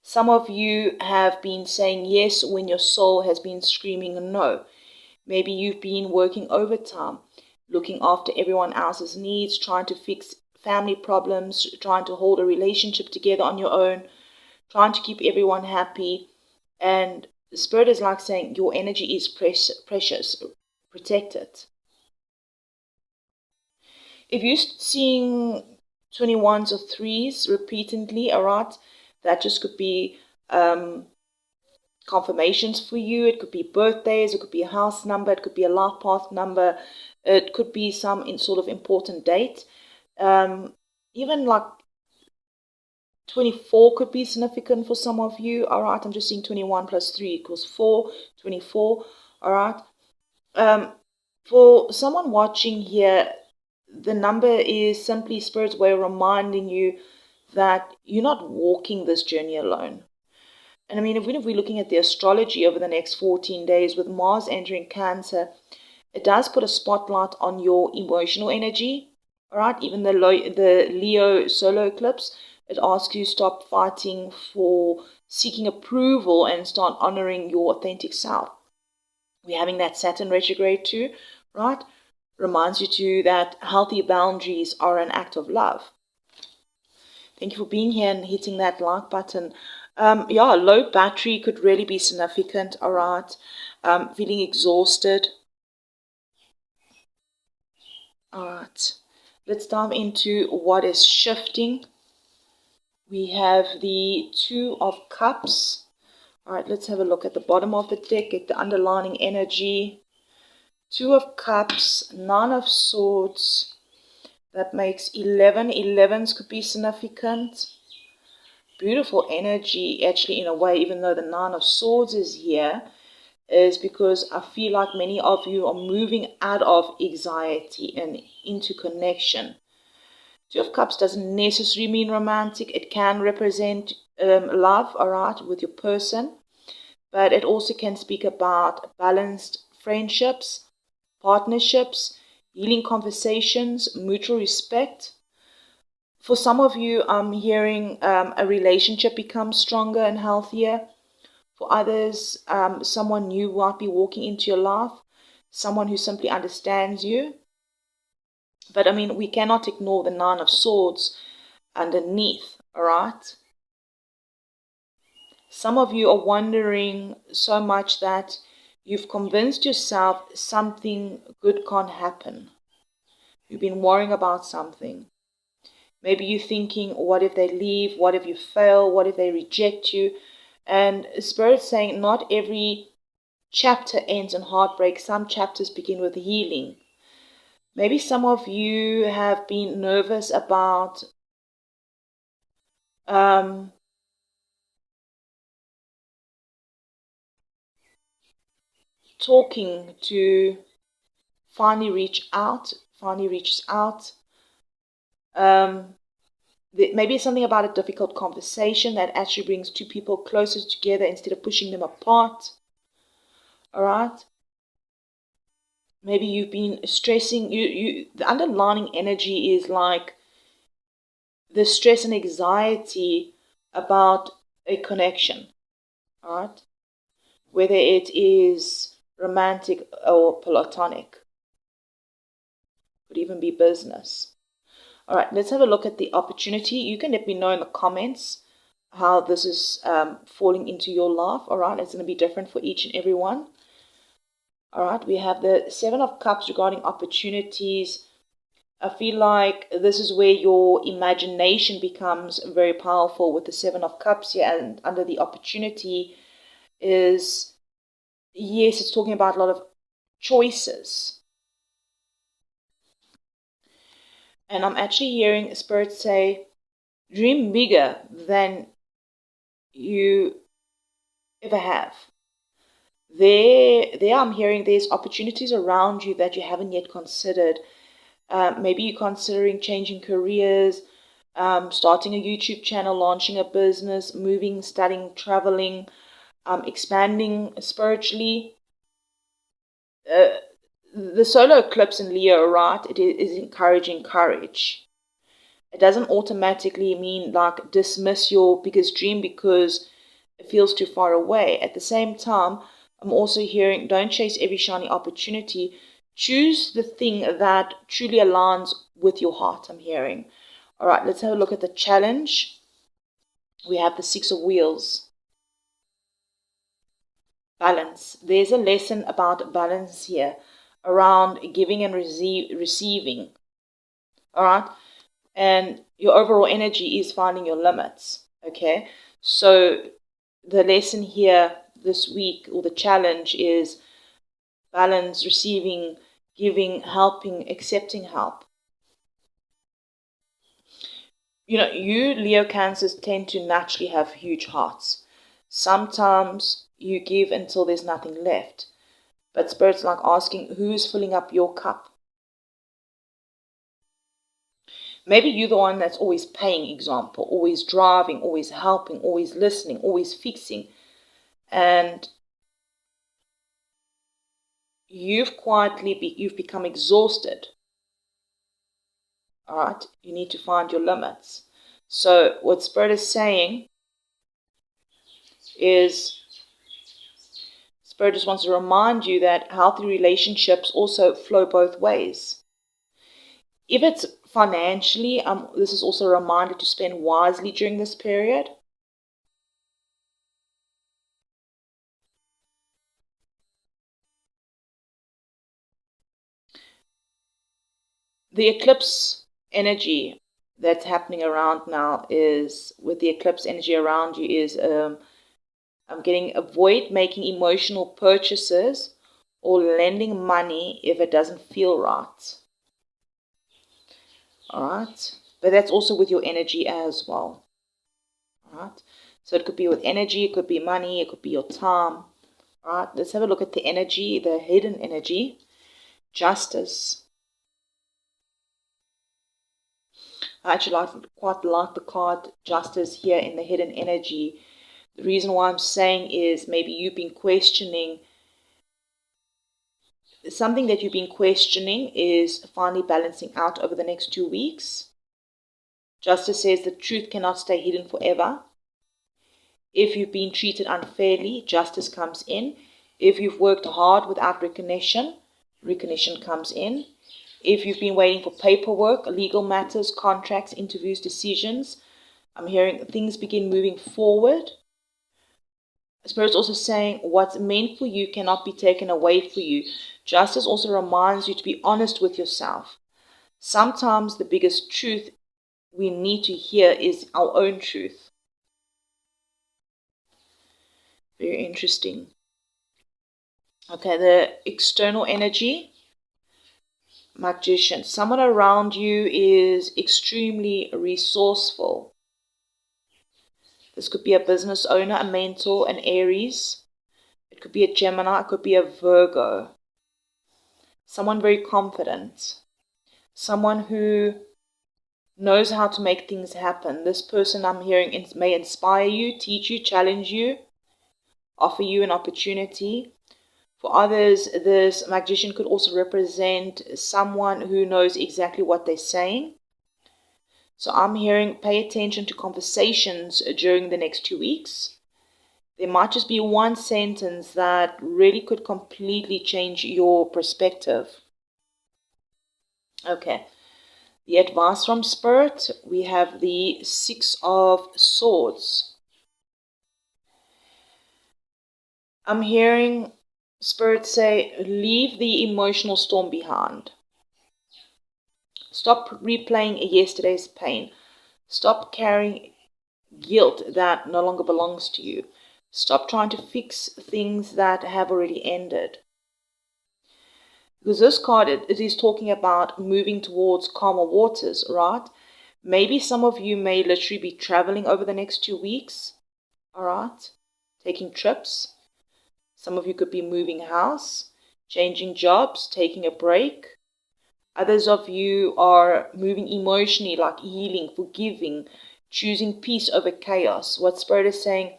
Some of you have been saying yes when your soul has been screaming no. Maybe you've been working overtime, looking after everyone else's needs, trying to fix family problems, trying to hold a relationship together on your own, trying to keep everyone happy. And the Spirit is like saying your energy is precious, protect it. If you're seeing 21s or 3s repeatedly, all right, that just could be confirmations for you. It could be birthdays, it could be a house number, it could be a life path number, it could be some sort of important date. Even like 24 could be significant for some of you. All right, I'm just seeing 21 plus 3 equals 4, 24. All right. For someone watching here, the number is simply Spirit's way of reminding you that you're not walking this journey alone. And I mean, even if we're looking at the astrology over the next 14 days with Mars entering Cancer, it does put a spotlight on your emotional energy. All right, even the Leo solar eclipse, it asks you stop fighting for seeking approval and start honoring your authentic self. We're having that Saturn retrograde too, right? Reminds you too that healthy boundaries are an act of love. Thank you for being here and hitting that like button. Yeah, low battery could really be significant, all right? Feeling exhausted. All right. Let's dive into what is shifting. We have the Two of Cups. All right, let's have a look at the bottom of the deck, at the underlining energy. Two of Cups, Nine of Swords. That makes 11. 11s could be significant. Beautiful energy, actually, in a way, even though the Nine of Swords is here, is because I feel like many of you are moving out of anxiety and into connection. Two of Cups doesn't necessarily mean romantic. It can represent love, all right, with your person. But it also can speak about balanced friendships, partnerships, healing conversations, mutual respect. For some of you, I'm hearing a relationship become stronger and healthier. For others, someone new might be walking into your life, someone who simply understands you. But I mean, we cannot ignore the Nine of Swords underneath, all right? Some of you are wondering so much that you've convinced yourself something good can't happen. You've been worrying about something. Maybe you're thinking, what if they leave? What if you fail? What if they reject you? And Spirit's saying not every chapter ends in heartbreak. Some chapters begin with healing. Maybe some of you have been nervous about talking to finally reaches out. Maybe it's something about a difficult conversation that actually brings two people closer together instead of pushing them apart. All right? Maybe you've been stressing. The underlying energy is like the stress and anxiety about a connection. All right? Whether it is romantic or platonic. Could even be business. All right, let's have a look at the opportunity. You can let me know in the comments how this is falling into your life. All right, it's going to be different for each and every one. All right, we have the Seven of Cups regarding opportunities. I feel like this is where your imagination becomes very powerful with the Seven of Cups here, and under the opportunity is, yes, it's talking about a lot of choices. And I'm actually hearing Spirit say, dream bigger than you ever have. There I'm hearing there's opportunities around you that you haven't yet considered. Maybe you're considering changing careers, starting a YouTube channel, launching a business, moving, studying, traveling, expanding spiritually. The solar eclipse in Leo, right, it is encouraging courage. It doesn't automatically mean like dismiss your biggest dream because it feels too far away. At the same time, I'm also hearing don't chase every shiny opportunity. Choose the thing that truly aligns with your heart, I'm hearing. All right, let's have a look at the challenge. We have the Six of Wheels. Balance. There's a lesson about balance here around giving and receiving. All right. And your overall energy is finding your limits. Okay. So the lesson here this week, or the challenge, is balance, receiving, giving, helping, accepting help. You know, you Leo Cancers tend to naturally have huge hearts. Sometimes you give until there's nothing left. But Spirit's like asking, who's filling up your cup? Maybe you're the one that's always paying, example, always driving, always helping, always listening, always fixing. And you've become exhausted. All right, you need to find your limits. So what Spirit is saying is, Spirit just wants to remind you that healthy relationships also flow both ways. If it's financially, this is also a reminder to spend wisely during this period. The eclipse energy that's happening around now is, with the eclipse energy around you, is I'm getting avoid making emotional purchases or lending money if it doesn't feel right. Alright? But that's also with your energy as well. Alright? So it could be with energy, it could be money, it could be your time. Alright? Let's have a look at the energy, the hidden energy. Justice. I actually quite like the card Justice here in the hidden energy. The reason why I'm saying is maybe you've been questioning. Something that you've been questioning is finally balancing out over the next 2 weeks. Justice says the truth cannot stay hidden forever. If you've been treated unfairly, justice comes in. If you've worked hard without recognition, recognition comes in. If you've been waiting for paperwork, legal matters, contracts, interviews, decisions, I'm hearing things begin moving forward. Spirit's also saying what's meant for you cannot be taken away from you. Justice also reminds you to be honest with yourself. Sometimes the biggest truth we need to hear is our own truth. Very interesting. Okay, the external energy. Magician. Someone around you is extremely resourceful. This could be a business owner, a mentor, an Aries. It could be a Gemini, it could be a Virgo. Someone very confident. Someone who knows how to make things happen. This person I'm hearing may inspire you, teach you, challenge you, offer you an opportunity. For others, this magician could also represent someone who knows exactly what they're saying. So I'm hearing pay attention to conversations during the next 2 weeks. There might just be one sentence that really could completely change your perspective. Okay. The advice from Spirit, we have the Six of Swords. I'm hearing Spirit say, leave the emotional storm behind. Stop replaying yesterday's pain. Stop carrying guilt that no longer belongs to you. Stop trying to fix things that have already ended. Because this card, it is talking about moving towards calmer waters, right? Maybe some of you may literally be traveling over the next 2 weeks, all right? Taking trips. Some of you could be moving house, changing jobs, taking a break. Others of you are moving emotionally, like healing, forgiving, choosing peace over chaos. What Spirit is saying,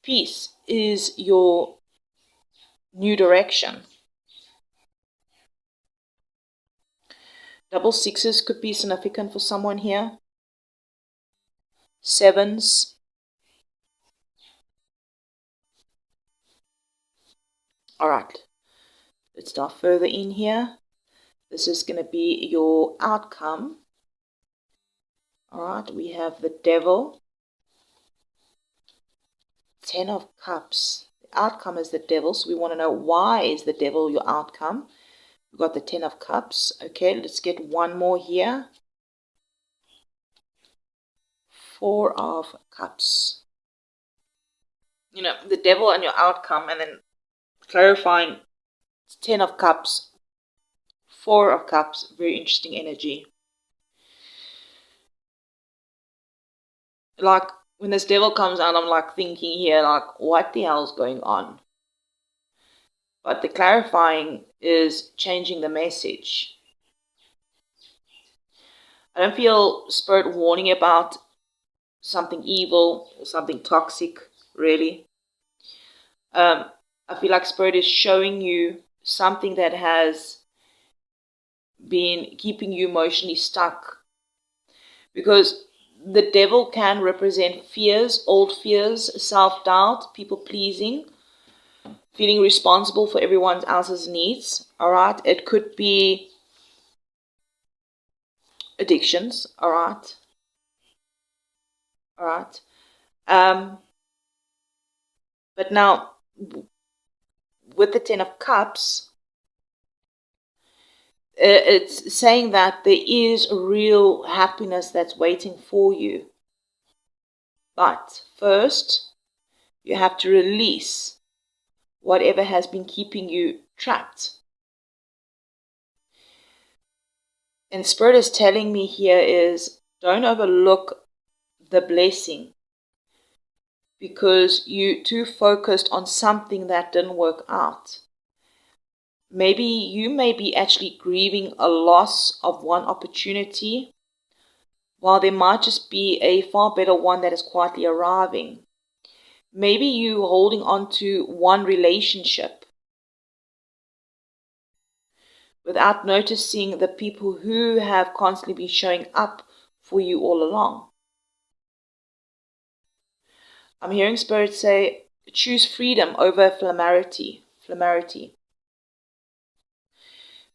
peace is your new direction. Double sixes could be significant for someone here. Sevens. All right. Let's dive further in here. This is going to be your outcome. All right. We have the Devil. 10 of Cups. The outcome is the Devil. So we want to know, why is the Devil your outcome? We've got the 10 of Cups. Okay. Let's get one more here. 4 of Cups. You know, the Devil and your outcome, and then clarifying 10 of Cups, 4 of Cups. Very interesting energy. Like, when this Devil comes out, I'm like thinking here, like, what the hell is going on? But the clarifying is changing the message. I don't feel Spirit warning about something evil or something toxic, really. I feel like Spirit is showing you something that has been keeping you emotionally stuck. Because the Devil can represent fears, old fears, self-doubt, people-pleasing, feeling responsible for everyone else's needs. All right. It could be addictions. All right. All right. But now, with the 10 of Cups, it's saying that there is real happiness that's waiting for you. But first, you have to release whatever has been keeping you trapped. And Spirit is telling me here is, don't overlook the blessing because you're too focused on something that didn't work out. Maybe you may be actually grieving a loss of one opportunity, while there might just be a far better one that is quietly arriving. Maybe you holding on to one relationship without noticing the people who have constantly been showing up for you all along. I'm hearing Spirit say, choose freedom over familiarity.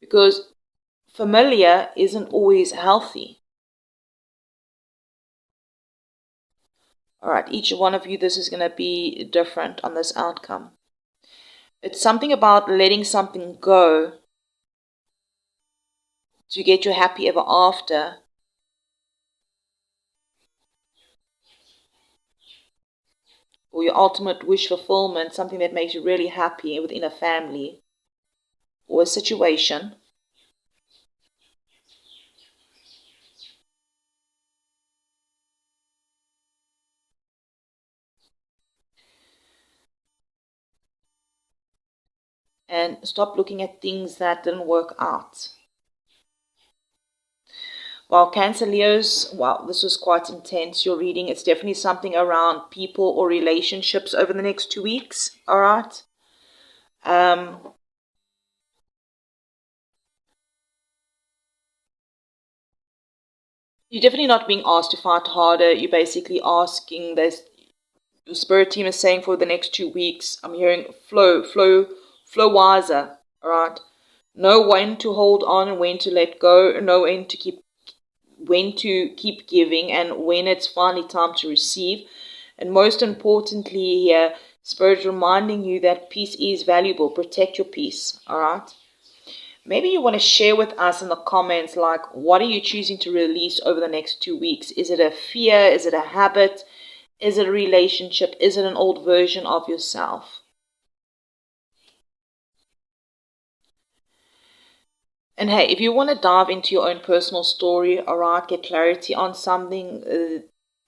Because familiar isn't always healthy. Alright, each one of you, this is going to be different on this outcome. It's something about letting something go to get your happy ever after. Or your ultimate wish fulfillment, something that makes you really happy within a family or a situation. And stop looking at things that didn't work out. While Cancer Leos, wow, this was quite intense, your reading. It's definitely something around people or relationships over the next 2 weeks, all right? You're definitely not being asked to fight harder. You're basically asking, your spirit team is saying for the next 2 weeks, I'm hearing flow wiser, all right? Know when to hold on and when to let go. Know when to keep giving and when it's finally time to receive. And most importantly here, Spirit reminding you that peace is valuable. Protect your peace, all right? Maybe you want to share with us in the comments, like, what are you choosing to release over the next 2 weeks? Is it a fear? Is it a habit? Is it a relationship? Is it an old version of yourself? And hey, if you want to dive into your own personal story, alright, get clarity on something,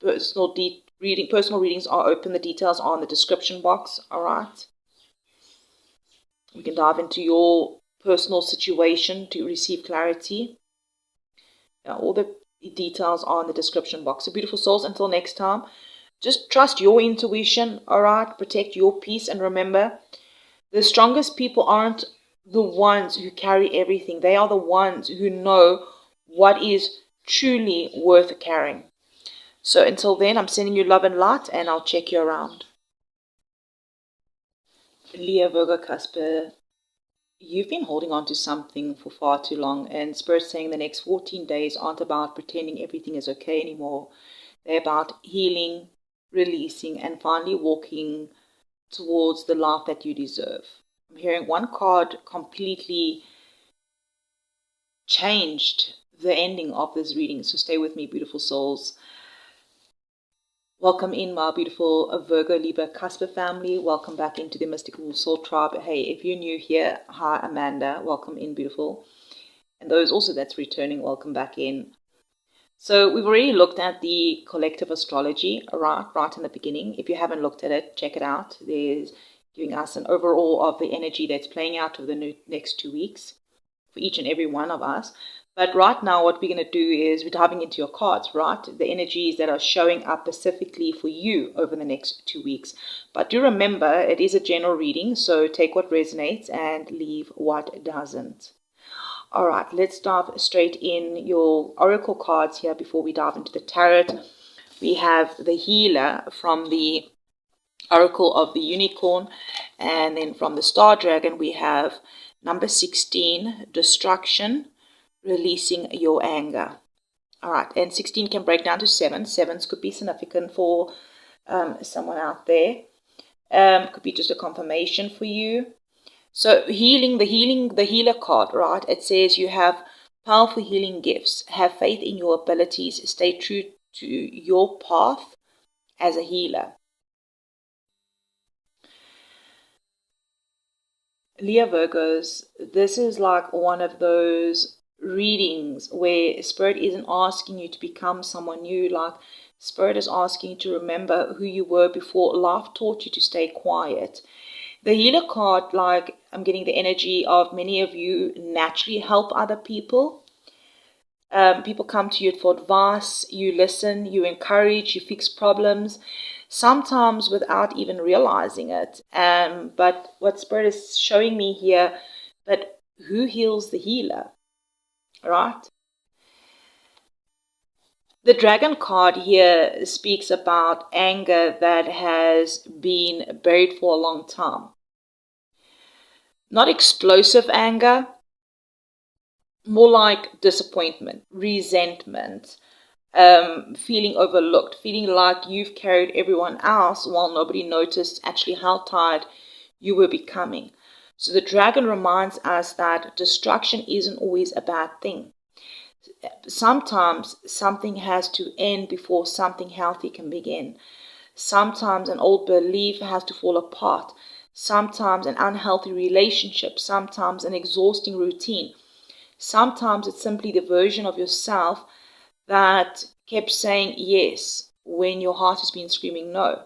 personal readings are open. The details are in the description box, alright? We can dive into your personal situation to receive clarity. All the details are in the description box. So beautiful souls, until next time, just trust your intuition, alright? Protect your peace, and remember, the strongest people aren't the ones who carry everything. They are the ones who know what is truly worth carrying. So until then, I'm sending you love and light, and I'll check you around. Leo, Virgo Cusp, you've been holding on to something for far too long, and Spirit's saying the next 14 days aren't about pretending everything is okay anymore. They're about healing, releasing, and finally walking towards the life that you deserve. I'm hearing one card completely changed the ending of this reading. So stay with me, beautiful souls. Welcome in, my beautiful Virgo Libra Cusp family. Welcome back into the Mystical Soul Tribe. Hey, if you're new here, hi Amanda. Welcome in, beautiful. And those also that's returning, welcome back in. So we've already looked at the collective astrology right in the beginning. If you haven't looked at it, check it out. There's giving us an overall of the energy that's playing out over the next 2 weeks for each and every one of us. But right now, what we're going to do is we're diving into your cards, right? The energies that are showing up specifically for you over the next 2 weeks. But do remember, it is a general reading, so take what resonates and leave what doesn't. All right, let's dive straight in your oracle cards here before we dive into the tarot. We have the healer from the Oracle of the Unicorn, and then from the Star Dragon we have number 16, destruction, releasing your anger. All right, and 16 can break down to 7. 7s could be significant for someone out there. Could be just a confirmation for you. So the healer card, right? It says you have powerful healing gifts. Have faith in your abilities. Stay true to your path as a healer. Leo Virgos, this is like one of those readings where Spirit isn't asking you to become someone new. Like Spirit is asking you to remember who you were before life taught you to stay quiet. The healer card, like I'm getting the energy of many of you naturally help other people. People come to you for advice, you listen, you encourage, you fix problems, sometimes without even realizing it. But what Spirit is showing me here, that who heals the healer, right? The dragon card here speaks about anger that has been buried for a long time. Not explosive anger, more like disappointment, resentment, feeling overlooked, feeling like you've carried everyone else while nobody noticed actually how tired you were becoming. So the dragon reminds us that destruction isn't always a bad thing. Sometimes something has to end before something healthy can begin. Sometimes an old belief has to fall apart. Sometimes an unhealthy relationship. Sometimes an exhausting routine. Sometimes it's simply the version of yourself that kept saying yes when your heart has been screaming no.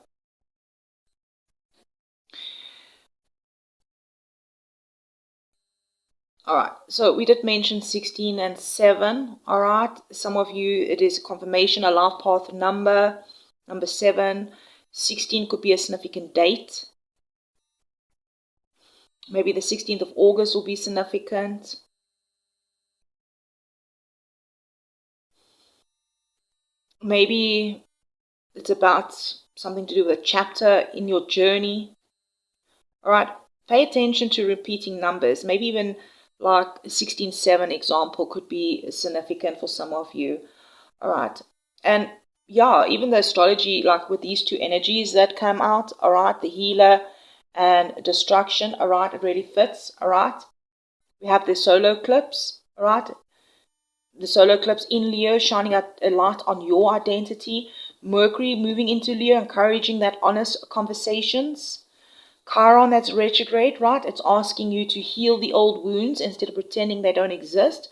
Alright, so we did mention 16 and 7. Alright, some of you, it is confirmation, a life path number 7. 16 could be a significant date. Maybe the 16th of August will be significant. Maybe it's about something to do with a chapter in your journey. Alright, pay attention to repeating numbers. Maybe even like 16-7 example could be significant for some of you. Alright, and yeah, even the astrology, like with these two energies that come out, alright, the healer and destruction, alright, it really fits, alright. We have the solar eclipse, alright. The solar eclipse in Leo, shining a light on your identity. Mercury moving into Leo, encouraging that honest conversations. Chiron, that's retrograde, right? It's asking you to heal the old wounds instead of pretending they don't exist.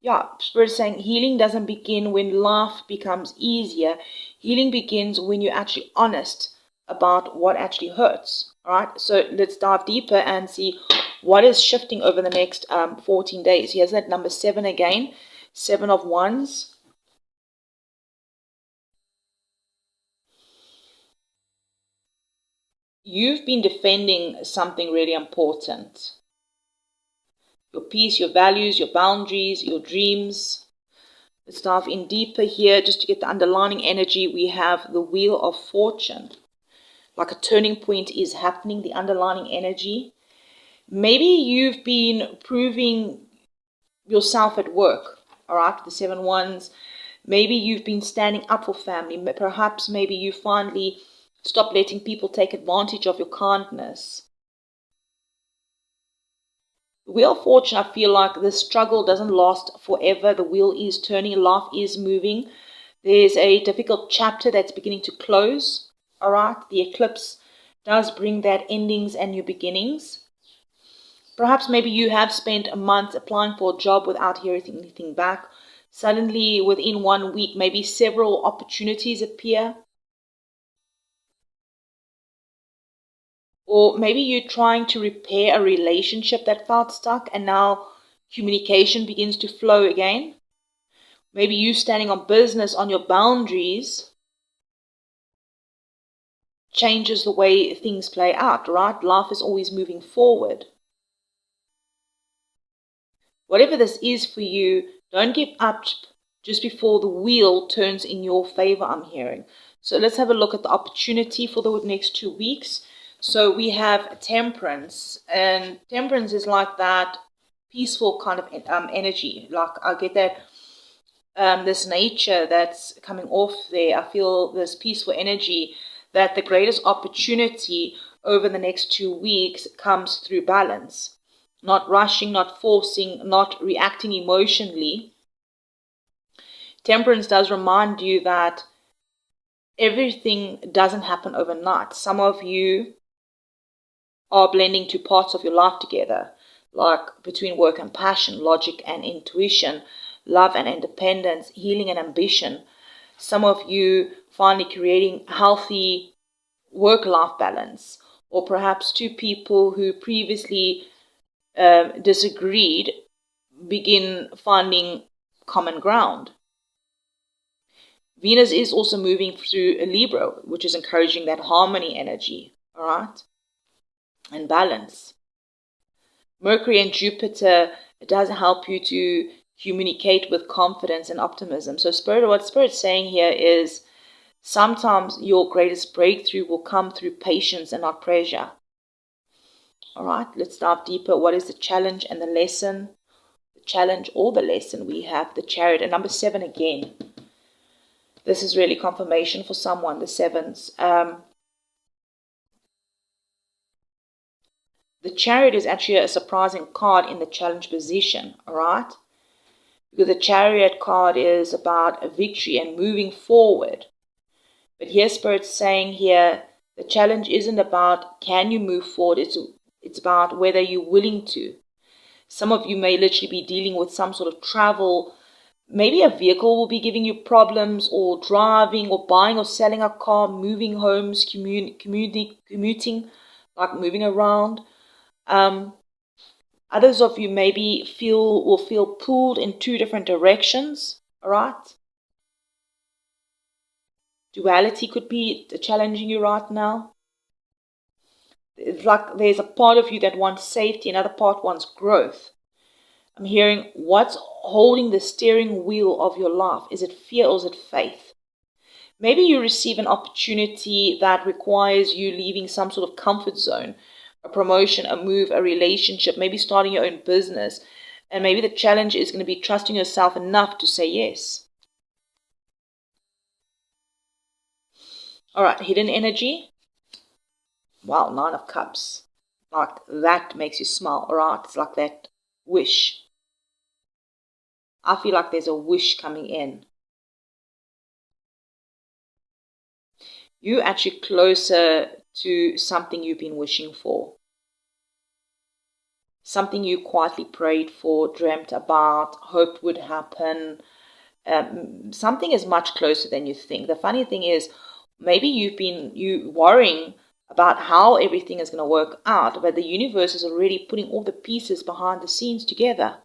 Yeah, Spirit is saying healing doesn't begin when life becomes easier. Healing begins when you're actually honest about what actually hurts. All right, so let's dive deeper and see what is shifting over the next 14 days. Here's that number 7 again, 7 of Wands. You've been defending something really important. Your peace, your values, your boundaries, your dreams. Let's dive in deeper here just to get the underlying energy. We have the Wheel of Fortune. Like a turning point is happening, the underlying energy. Maybe you've been proving yourself at work, all right, the 7 Wands. Maybe you've been standing up for family. Perhaps maybe you finally stopped letting people take advantage of your kindness. The Wheel of Fortune, I feel like the struggle doesn't last forever. The wheel is turning, life is moving. There's a difficult chapter that's beginning to close. All right, the eclipse does bring that endings and new beginnings. Perhaps maybe you have spent a month applying for a job without hearing anything back. Suddenly, within 1 week, maybe several opportunities appear. Or maybe you're trying to repair a relationship that felt stuck and now communication begins to flow again. Maybe you standing on business, on your boundaries, changes the way things play out, right? Life is always moving forward. Whatever this is for you, don't give up just before the wheel turns in your favor, I'm hearing. So let's have a look at the opportunity for the next 2 weeks. So we have Temperance, and Temperance is like that peaceful kind of energy. Like I get that this nature that's coming off there. I feel this peaceful energy, that the greatest opportunity over the next 2 weeks comes through balance. Not rushing, not forcing, not reacting emotionally. Temperance does remind you that everything doesn't happen overnight. Some of you are blending two parts of your life together, like between work and passion, logic and intuition, love and independence, healing and ambition. Some of you finally creating healthy work-life balance, or perhaps two people who previously disagreed begin finding common ground. Venus is also moving through a Libra, which is encouraging that harmony energy, all right, and balance. Mercury and Jupiter, it does help you to communicate with confidence and optimism. So what Spirit's saying here is sometimes your greatest breakthrough will come through patience and not pressure. All right, let's dive deeper. What is the challenge and the lesson? The challenge or the lesson, we have the Chariot. And number 7 again. This is really confirmation for someone, the 7s. The Chariot is actually a surprising card in the challenge position, all right? Because the Chariot card is about a victory and moving forward. But here Spirit's saying here, the challenge isn't about can you move forward, it's about whether you're willing to. Some of you may literally be dealing with some sort of travel. Maybe a vehicle will be giving you problems, or driving or buying or selling a car, moving homes, commuting, like moving around. Others of you maybe will feel pulled in 2 different directions, all right? Duality could be challenging you right now. It's like there's a part of you that wants safety, another part wants growth. I'm hearing what's holding the steering wheel of your life. Is it fear or is it faith? Maybe you receive an opportunity that requires you leaving some sort of comfort zone, a promotion, a move, a relationship, maybe starting your own business. And maybe the challenge is going to be trusting yourself enough to say yes. All right, hidden energy. Wow, 9 of Cups. Like that makes you smile, all right? It's like that wish. I feel like there's a wish coming in. You're actually closer to something you've been wishing for. Something you quietly prayed for, dreamt about, hoped would happen. Something is much closer than you think. The funny thing is, maybe you worrying about how everything is going to work out, but the universe is already putting all the pieces behind the scenes together.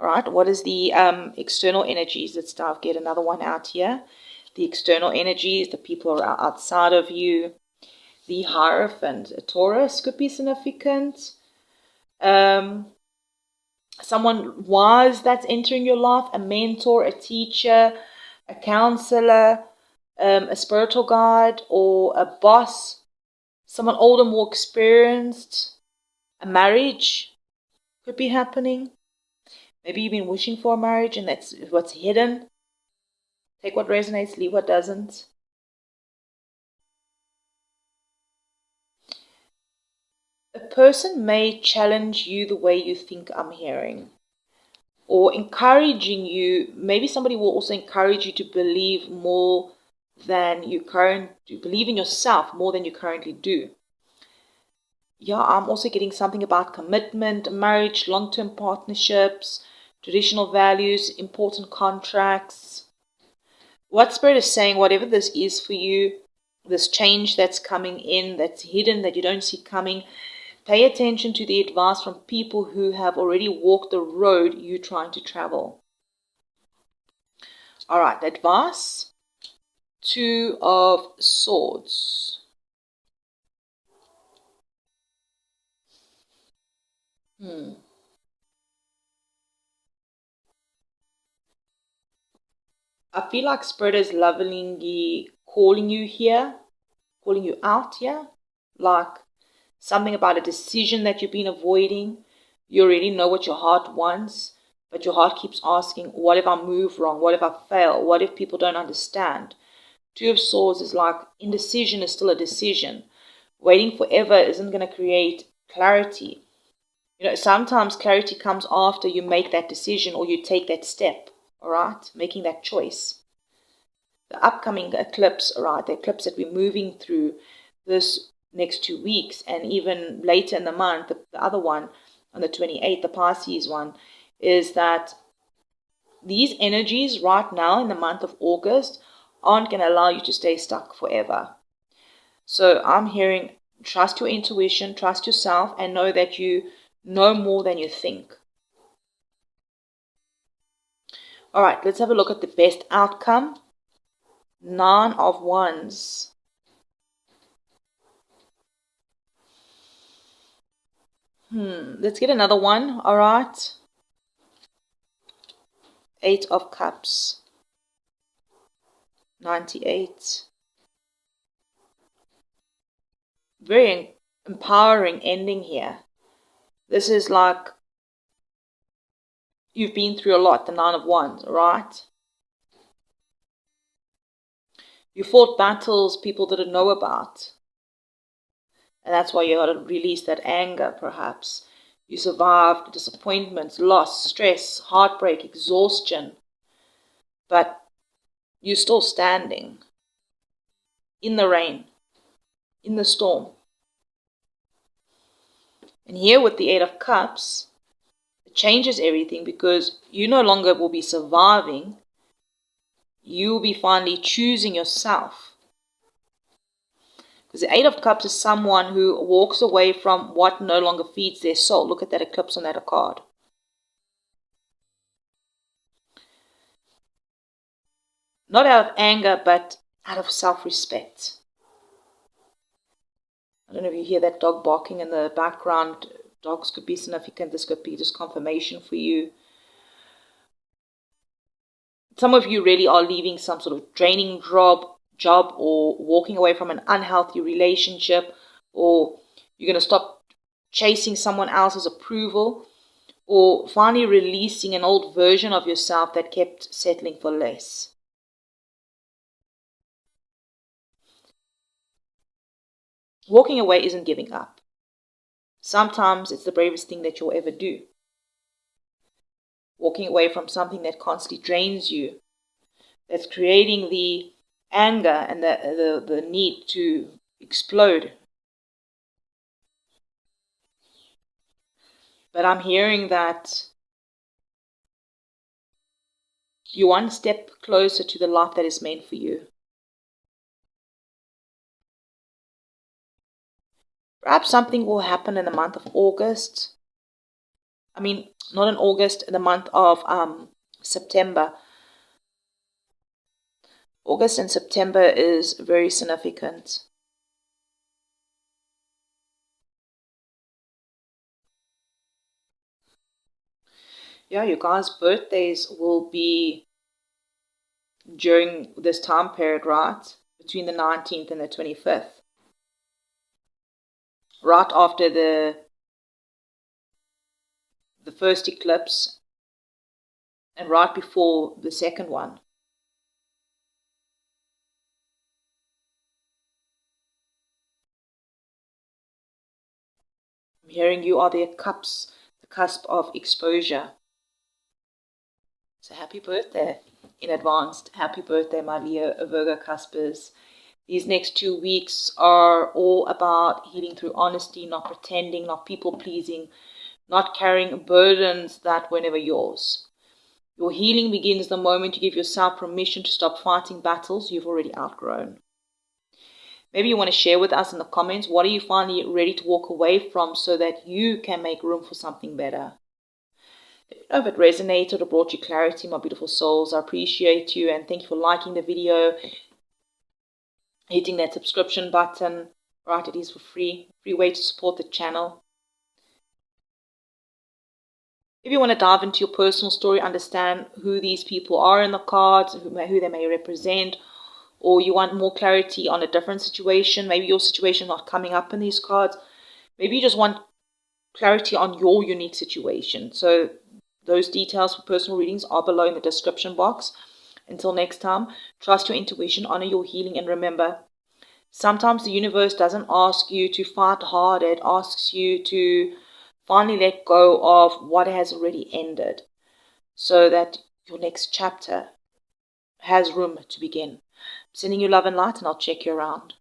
All right, what is the external energies? Let's get another one out here. The external energies, the people are outside of you. The Hierophant, a Taurus could be significant. Someone wise that's entering your life, a mentor, a teacher, a counselor, a spiritual guide, or a boss, someone older, more experienced. A marriage could be happening. Maybe you've been wishing for a marriage and that's what's hidden. Take what resonates, leave what doesn't. A person may challenge you the way you think, I'm hearing, or encouraging you. Maybe somebody will also encourage you to believe more than you believe in yourself more than you currently do. Yeah, I'm also getting something about commitment, marriage, long-term partnerships, traditional values, important contracts. What Spirit is saying, whatever this is for you, this change that's coming in, that's hidden, that you don't see coming, pay attention to the advice from people who have already walked the road you're trying to travel. All right, advice. 2 of Swords. I feel like Spirit is lovingly calling you here, calling you out here, like something about a decision that you've been avoiding. You already know what your heart wants, but your heart keeps asking, what if I move wrong? What if I fail? What if people don't understand? 2 of Swords is like indecision is still a decision. Waiting forever isn't going to create clarity. You know, sometimes clarity comes after you make that decision or you take that step, all right? Making that choice. The upcoming eclipse, all right, the eclipse that we're moving through this next 2 weeks, and even later in the month, the other one on the 28th, the Pisces one, is that these energies right now in the month of August aren't going to allow you to stay stuck forever. So I'm hearing, trust your intuition, trust yourself, and know that you know more than you think. All right, let's have a look at the best outcome. 9 of Wands. Let's get another one. All right. 8 of Cups. 98. Very empowering ending here. This is like you've been through a lot, the 9 of Wands, right? You fought battles people didn't know about. And that's why you got to release that anger, perhaps. You survived disappointments, loss, stress, heartbreak, exhaustion. But you're still standing in the rain, in the storm. And here with the 8 of Cups, it changes everything because you no longer will be surviving. You will be finally choosing yourself. Because the 8 of Cups is someone who walks away from what no longer feeds their soul. Look at that eclipse on that card. Not out of anger, but out of self-respect. I don't know if you hear that dog barking in the background. Dogs could be significant. This could be just confirmation for you. Some of you really are leaving some sort of draining job or walking away from an unhealthy relationship, or you're going to stop chasing someone else's approval, or finally releasing an old version of yourself that kept settling for less. Walking away isn't giving up. Sometimes it's the bravest thing that you'll ever do. Walking away from something that constantly drains you, that's creating the anger and the need to explode. But I'm hearing that you're one step closer to the life that is meant for you. Perhaps something will happen in the month of August. I mean, not in August, in the month of September. August and September is very significant. Yeah, you guys' birthdays will be during this time period, right? Between the 19th and the 25th. Right after the first eclipse and right before the second one. I'm hearing you are the cusp of exposure. So happy birthday in advance. Happy birthday, my Virgo Cuspers. These next 2 weeks are all about healing through honesty, not pretending, not people-pleasing, not carrying burdens that were never yours. Your healing begins the moment you give yourself permission to stop fighting battles you've already outgrown. Maybe you want to share with us in the comments, what are you finally ready to walk away from so that you can make room for something better? If it resonated or brought you clarity, my beautiful souls, I appreciate you and thank you for liking the video, hitting that subscription button. Right, it is for free way to support the channel. If you want to dive into your personal story, understand who these people are in the cards, who they may represent, or you want more clarity on a different situation, maybe your situation is not coming up in these cards, maybe you just want clarity on your unique situation. So those details for personal readings are below in the description box. Until next time, trust your intuition, honor your healing, and remember, Sometimes the universe doesn't ask you to fight hard. It asks you to finally let go of what has already ended so that your next chapter has room to begin. Sending you love and light, and I'll check you around.